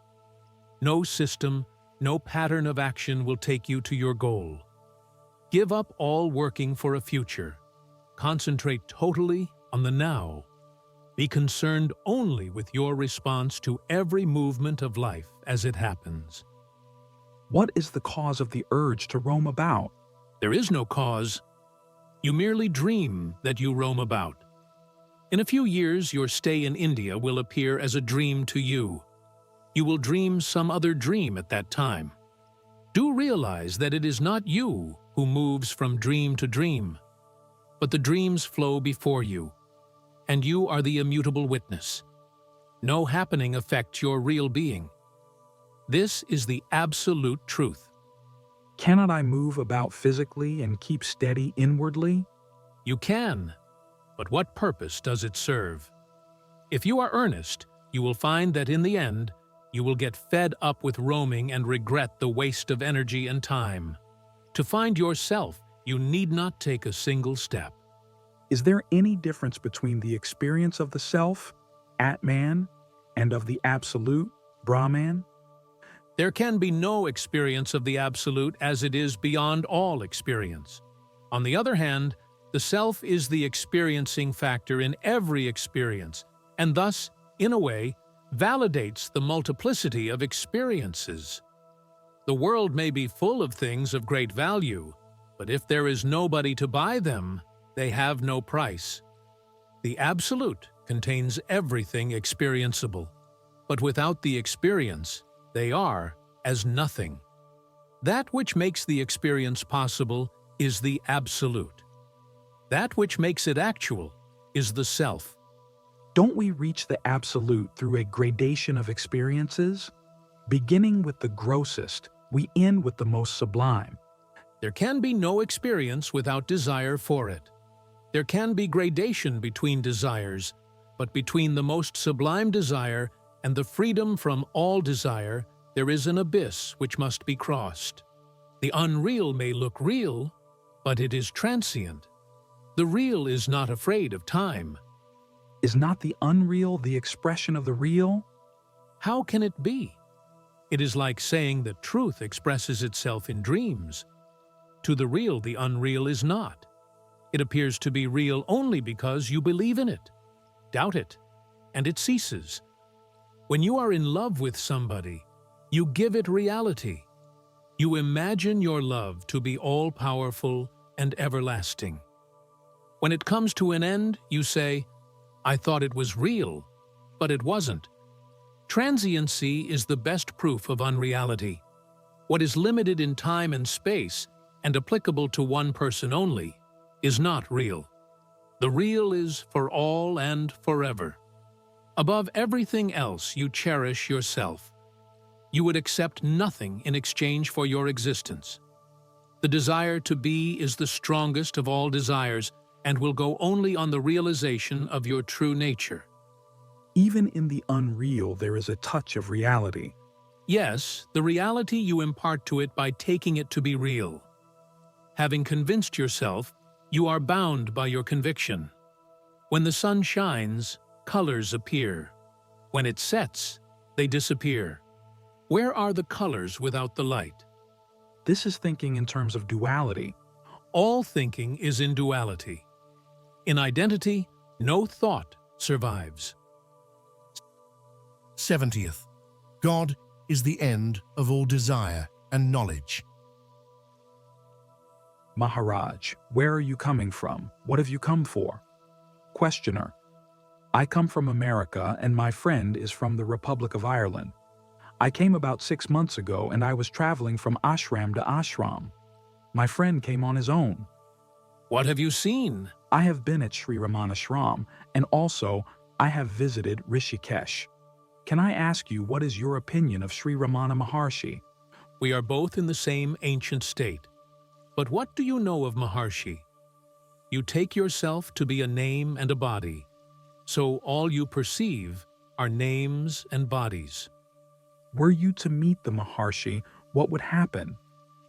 No system, no pattern of action will take you to your goal. Give up all working for a future. Concentrate totally on the now. Be concerned only with your response to every movement of life as it happens. What is the cause of the urge to roam about? There is no cause. You merely dream that you roam about. In a few years, your stay in India will appear as a dream to you. You will dream some other dream at that time. Do realize that it is not you who moves from dream to dream, but the dreams flow before you, and you are the immutable witness. No happening affects your real being. This is the absolute truth. Cannot I move about physically and keep steady inwardly? You can, but what purpose does it serve? If you are earnest, you will find that in the end, you will get fed up with roaming and regret the waste of energy and time. To find yourself, you need not take a single step. Is there any difference between the experience of the self, Atman, and of the Absolute, Brahman? There can be no experience of the Absolute as it is beyond all experience. On the other hand, the self is the experiencing factor in every experience, and thus, in a way, validates the multiplicity of experiences. The world may be full of things of great value, but if there is nobody to buy them, they have no price. The Absolute contains everything experienceable, but without the experience, they are as nothing. That which makes the experience possible is the Absolute. That which makes it actual is the self. Don't we reach the Absolute through a gradation of experiences? Beginning with the grossest, we end with the most sublime. There can be no experience without desire for it. There can be gradation between desires, but between the most sublime desire and the freedom from all desire, there is an abyss which must be crossed. The unreal may look real, but it is transient. The real is not afraid of time. Is not the unreal the expression of the real? How can it be? It is like saying that truth expresses itself in dreams. To the real, the unreal is not. It appears to be real only because you believe in it, doubt it, and it ceases. When you are in love with somebody, you give it reality. You imagine your love to be all-powerful and everlasting. When it comes to an end, you say, I thought it was real, but it wasn't. Transiency is the best proof of unreality. What is limited in time and space and applicable to one person only is not real. The real is for all and forever. Above everything else, you cherish yourself. You would accept nothing in exchange for your existence. The desire to be is the strongest of all desires and will go only on the realization of your true nature. Even in the unreal, there is a touch of reality. Yes, the reality you impart to it by taking it to be real. Having convinced yourself, you are bound by your conviction. When the sun shines, colors appear. When it sets, they disappear. Where are the colors without the light? This is thinking in terms of duality. All thinking is in duality. In identity, no thought survives. 70th. God is the end of all desire and knowledge. Maharaj, where are you coming from? What have you come for? Questioner, I come from America and my friend is from the Republic of Ireland. I came about 6 months ago and I was traveling from ashram to ashram. My friend came on his own. What have you seen? I have been at Sri Ramanashram and also I have visited Rishikesh. Can I ask you what is your opinion of Sri Ramana Maharshi? We are both in the same ancient state. But what do you know of Maharshi? You take yourself to be a name and a body, so all you perceive are names and bodies. Were you to meet the Maharshi, what would happen?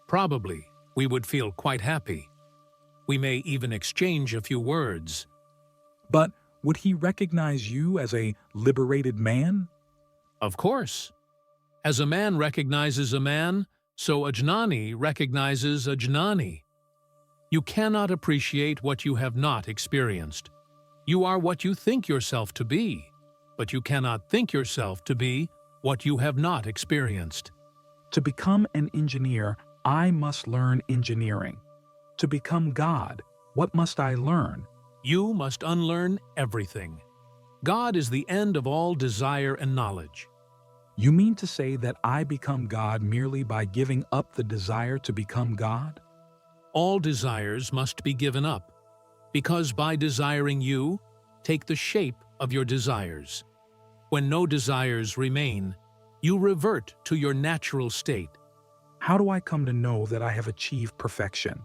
Probably, we would feel quite happy. We may even exchange a few words. But would he recognize you as a liberated man? Of course. As a man recognizes a man, so a jnani recognizes a jnani. You cannot appreciate what you have not experienced. You are what you think yourself to be, but you cannot think yourself to be what you have not experienced. To become an engineer, I must learn engineering. To become God, what must I learn? You must unlearn everything. God is the end of all desire and knowledge. You mean to say that I become God merely by giving up the desire to become God? All desires must be given up, because by desiring you, take the shape of your desires. When no desires remain, you revert to your natural state. How do I come to know that I have achieved perfection?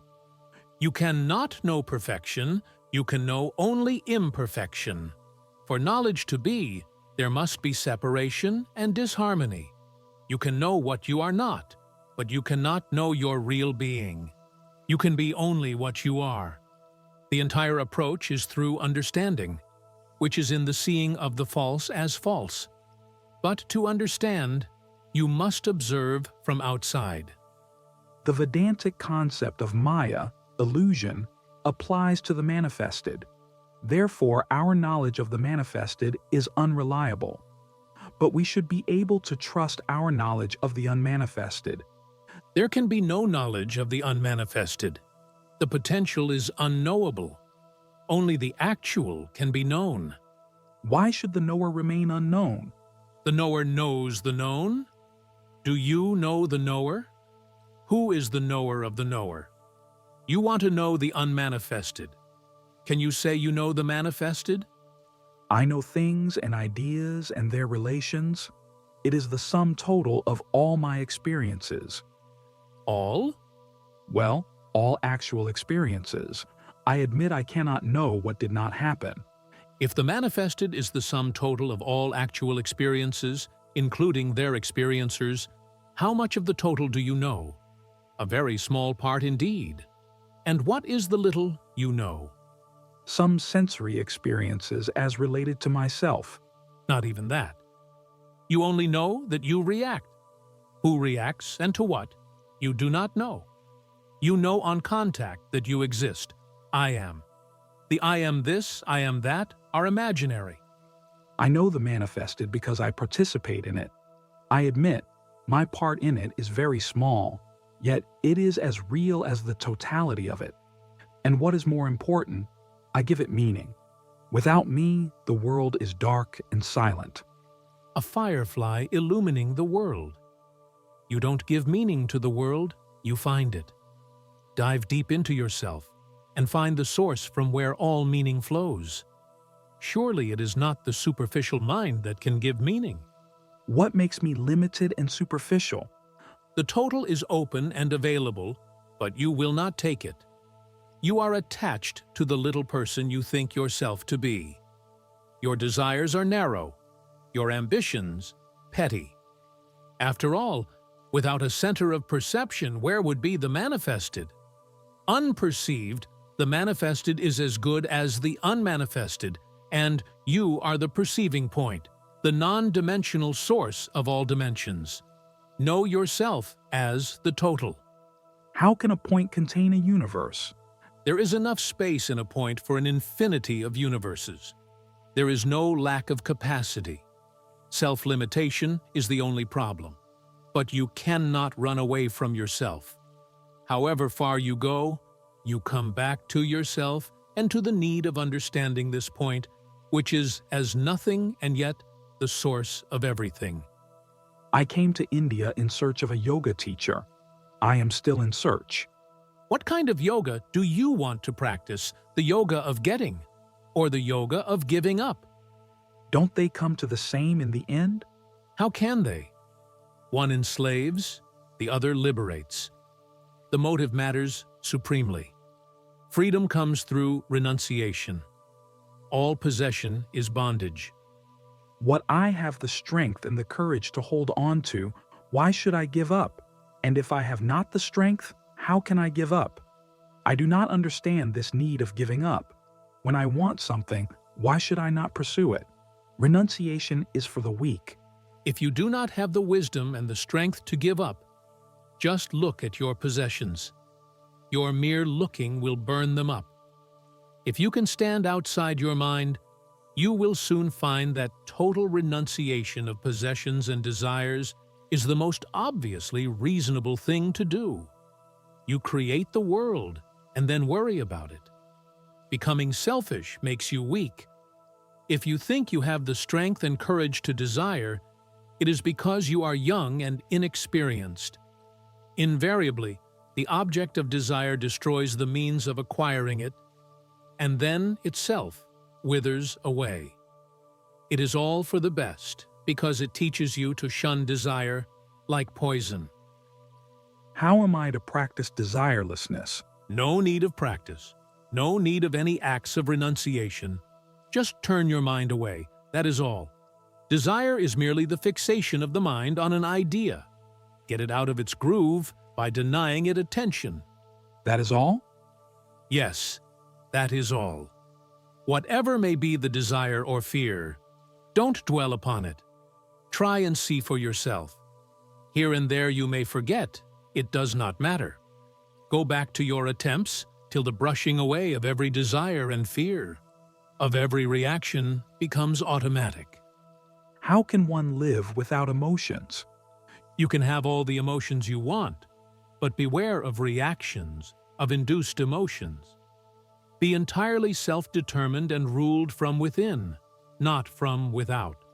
You cannot know perfection, you can know only imperfection. For knowledge to be, there must be separation and disharmony. You can know what you are not, but you cannot know your real being. You can be only what you are. The entire approach is through understanding, which is in the seeing of the false as false. But to understand, you must observe from outside. The Vedantic concept of Maya, illusion, applies to the manifested. Therefore, our knowledge of the manifested is unreliable. But we should be able to trust our knowledge of the unmanifested. There can be no knowledge of the unmanifested. The potential is unknowable. Only the actual can be known. Why should the knower remain unknown? The knower knows the known. Do you know the knower? Who is the knower of the knower? You want to know the unmanifested. Can you say you know the manifested? I know things and ideas and their relations. It is the sum total of all my experiences. All? Well, all actual experiences. I admit I cannot know what did not happen. If the manifested is the sum total of all actual experiences, including their experiencers, how much of the total do you know? A very small part indeed. And what is the little you know? Some sensory experiences as related to myself. Not even that. You only know that you react. Who reacts and to what? You do not know. You know on contact that you exist. I am. The I am this, I am that are imaginary. I know the manifested because I participate in it. I admit, my part in it is very small, yet it is as real as the totality of it. And what is more important, I give it meaning. Without me, the world is dark and silent. A firefly illumining the world. You don't give meaning to the world, you find it. Dive deep into yourself and find the source from where all meaning flows. Surely it is not the superficial mind that can give meaning. What makes me limited and superficial? The total is open and available, but you will not take it. You are attached to the little person you think yourself to be. Your desires are narrow, your ambitions petty. After all, without a center of perception, where would be the manifested? Unperceived, the manifested is as good as the unmanifested, and you are the perceiving point, the non-dimensional source of all dimensions. Know yourself as the total. How can a point contain a universe? There is enough space in a point for an infinity of universes. There is no lack of capacity. Self-limitation is the only problem. But you cannot run away from yourself. However far you go, you come back to yourself and to the need of understanding this point, which is as nothing and yet the source of everything. I came to India in search of a yoga teacher. I am still in search. What kind of yoga do you want to practice? The yoga of getting, or the yoga of giving up? Don't they come to the same in the end? How can they? One enslaves, the other liberates. The motive matters supremely. Freedom comes through renunciation. All possession is bondage. What I have the strength and the courage to hold on to, why should I give up? And if I have not the strength, how can I give up? I do not understand this need of giving up. When I want something, why should I not pursue it? Renunciation is for the weak. If you do not have the wisdom and the strength to give up, just look at your possessions. Your mere looking will burn them up. If you can stand outside your mind, you will soon find that total renunciation of possessions and desires is the most obviously reasonable thing to do. You create the world and then worry about it. Becoming selfish makes you weak. If you think you have the strength and courage to desire, it is because you are young and inexperienced. Invariably, the object of desire destroys the means of acquiring it, and then itself withers away. It is all for the best, because it teaches you to shun desire like poison. How am I to practice desirelessness? No need of practice, no need of any acts of renunciation. Just turn your mind away, that is all. Desire is merely the fixation of the mind on an idea. Get it out of its groove by denying it attention. That is all? Yes, that is all. Whatever may be the desire or fear, don't dwell upon it. Try and see for yourself. Here and there you may forget, it does not matter. Go back to your attempts till the brushing away of every desire and fear, of every reaction, becomes automatic. How can one live without emotions? You can have all the emotions you want, but beware of reactions, of induced emotions. Be entirely self-determined and ruled from within, not from without.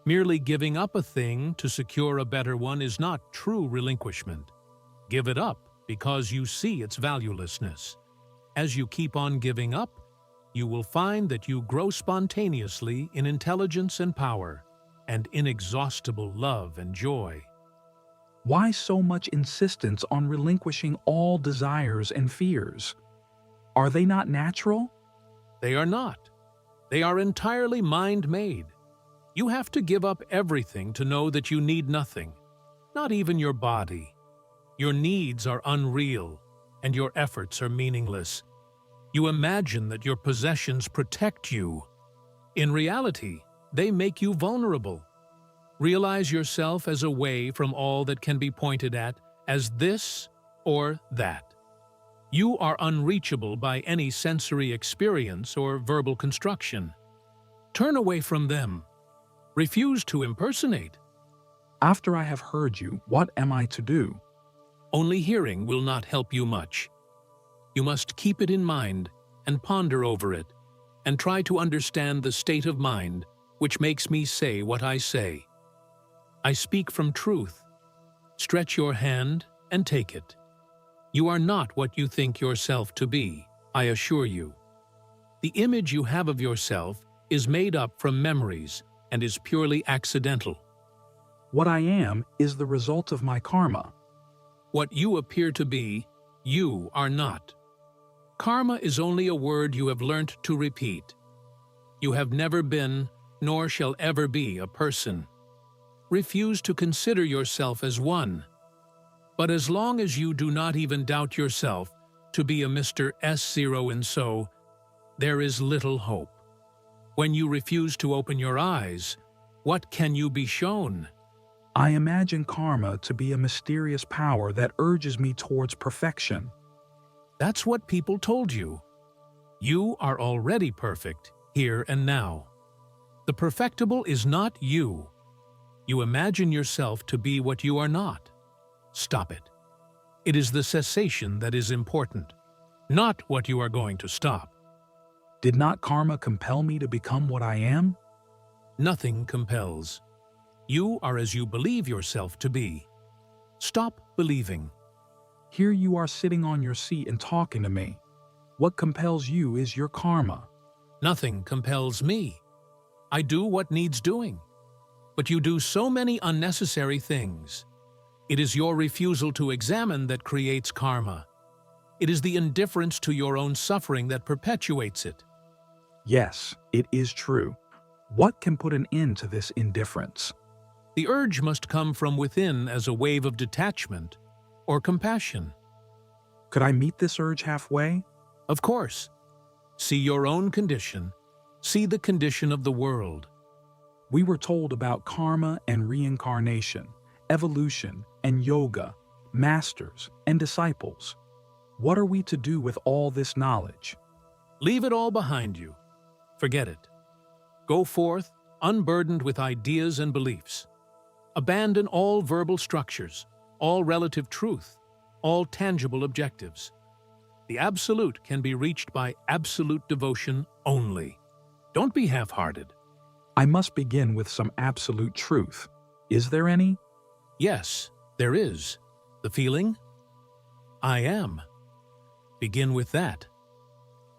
Merely giving up a thing to secure a better one is not true relinquishment. Give it up because you see its valuelessness. As you keep on giving up, you will find that you grow spontaneously in intelligence and power, and inexhaustible love and joy. Why so much insistence on relinquishing all desires and fears? Are they not natural? They are not. They are entirely mind-made. You have to give up everything to know that you need nothing, not even your body. Your needs are unreal, and your efforts are meaningless. You imagine that your possessions protect you. In reality, they make you vulnerable. Realize yourself as away from all that can be pointed at as this or that. You are unreachable by any sensory experience or verbal construction. Turn away from them. Refuse to impersonate. After I have heard you, what am I to do? Only hearing will not help you much. You must keep it in mind and ponder over it, and try to understand the state of mind which makes me say what I say. I speak from truth. Stretch your hand and take it. You are not what you think yourself to be, I assure you. The image you have of yourself is made up from memories and is purely accidental. What I am is the result of my karma. What you appear to be, you are not. Karma is only a word you have learnt to repeat. You have never been, nor shall ever be, a person. Refuse to consider yourself as one. But as long as you do not even doubt yourself to be a Mr. S0 and so, there is little hope. When you refuse to open your eyes, what can you be shown? I imagine karma to be a mysterious power that urges me towards perfection. That's what people told you. You are already perfect, here and now. The perfectible is not you. You imagine yourself to be what you are not. Stop it. It is the cessation that is important, not what you are going to stop. Did not karma compel me to become what I am? Nothing compels. You are as you believe yourself to be. Stop believing. Here you are sitting on your seat and talking to me. What compels you is your karma. Nothing compels me. I do what needs doing. But you do so many unnecessary things. It is your refusal to examine that creates karma. It is the indifference to your own suffering that perpetuates it. Yes, it is true. What can put an end to this indifference? The urge must come from within as a wave of detachment or compassion. Could I meet this urge halfway? Of course. See your own condition. See the condition of the world. We were told about karma and reincarnation, evolution and yoga, masters and disciples. What are we to do with all this knowledge? Leave it all behind you. Forget it. Go forth, unburdened with ideas and beliefs. Abandon all verbal structures, all relative truth, all tangible objectives. The absolute can be reached by absolute devotion only. Don't be half-hearted. I must begin with some absolute truth. Is there any? Yes, there is. The feeling? I am. Begin with that.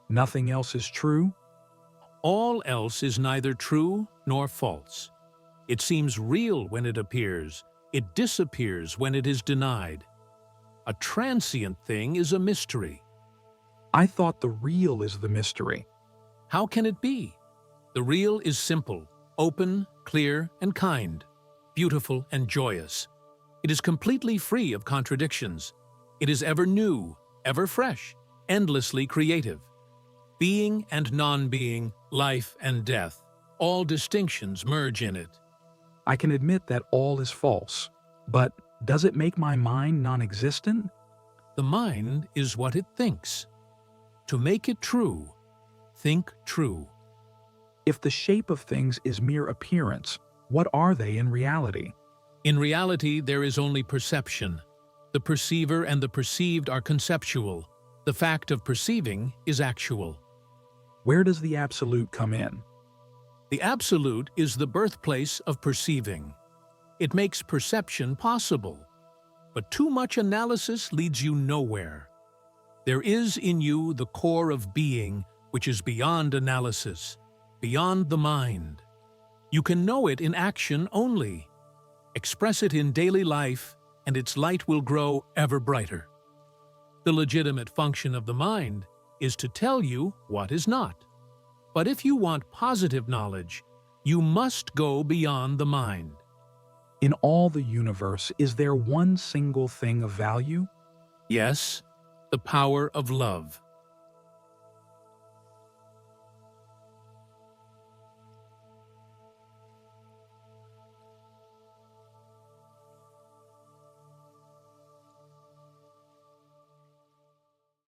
Nothing else is true? All else is neither true nor false. It seems real when it appears. It disappears when it is denied. A transient thing is a mystery. I thought the real is the mystery. How can it be? The real is simple, open, clear, and kind, beautiful and joyous. It is completely free of contradictions. It is ever new, ever fresh, endlessly creative. Being and non-being, life and death, all distinctions merge in it. I can admit that all is false, but does it make my mind non-existent? The mind is what it thinks. To make it true, think true. If the shape of things is mere appearance, what are they in reality? In reality, there is only perception. The perceiver and the perceived are conceptual. The fact of perceiving is actual. Where does the absolute come in? The absolute is the birthplace of perceiving. It makes perception possible. But too much analysis leads you nowhere. There is in you the core of being, which is beyond analysis, beyond the mind. You can know it in action only. Express it in daily life, and its light will grow ever brighter. The legitimate function of the mind is to tell you what is not. But if you want positive knowledge, you must go beyond the mind. In all the universe, is there one single thing of value? Yes, the power of love.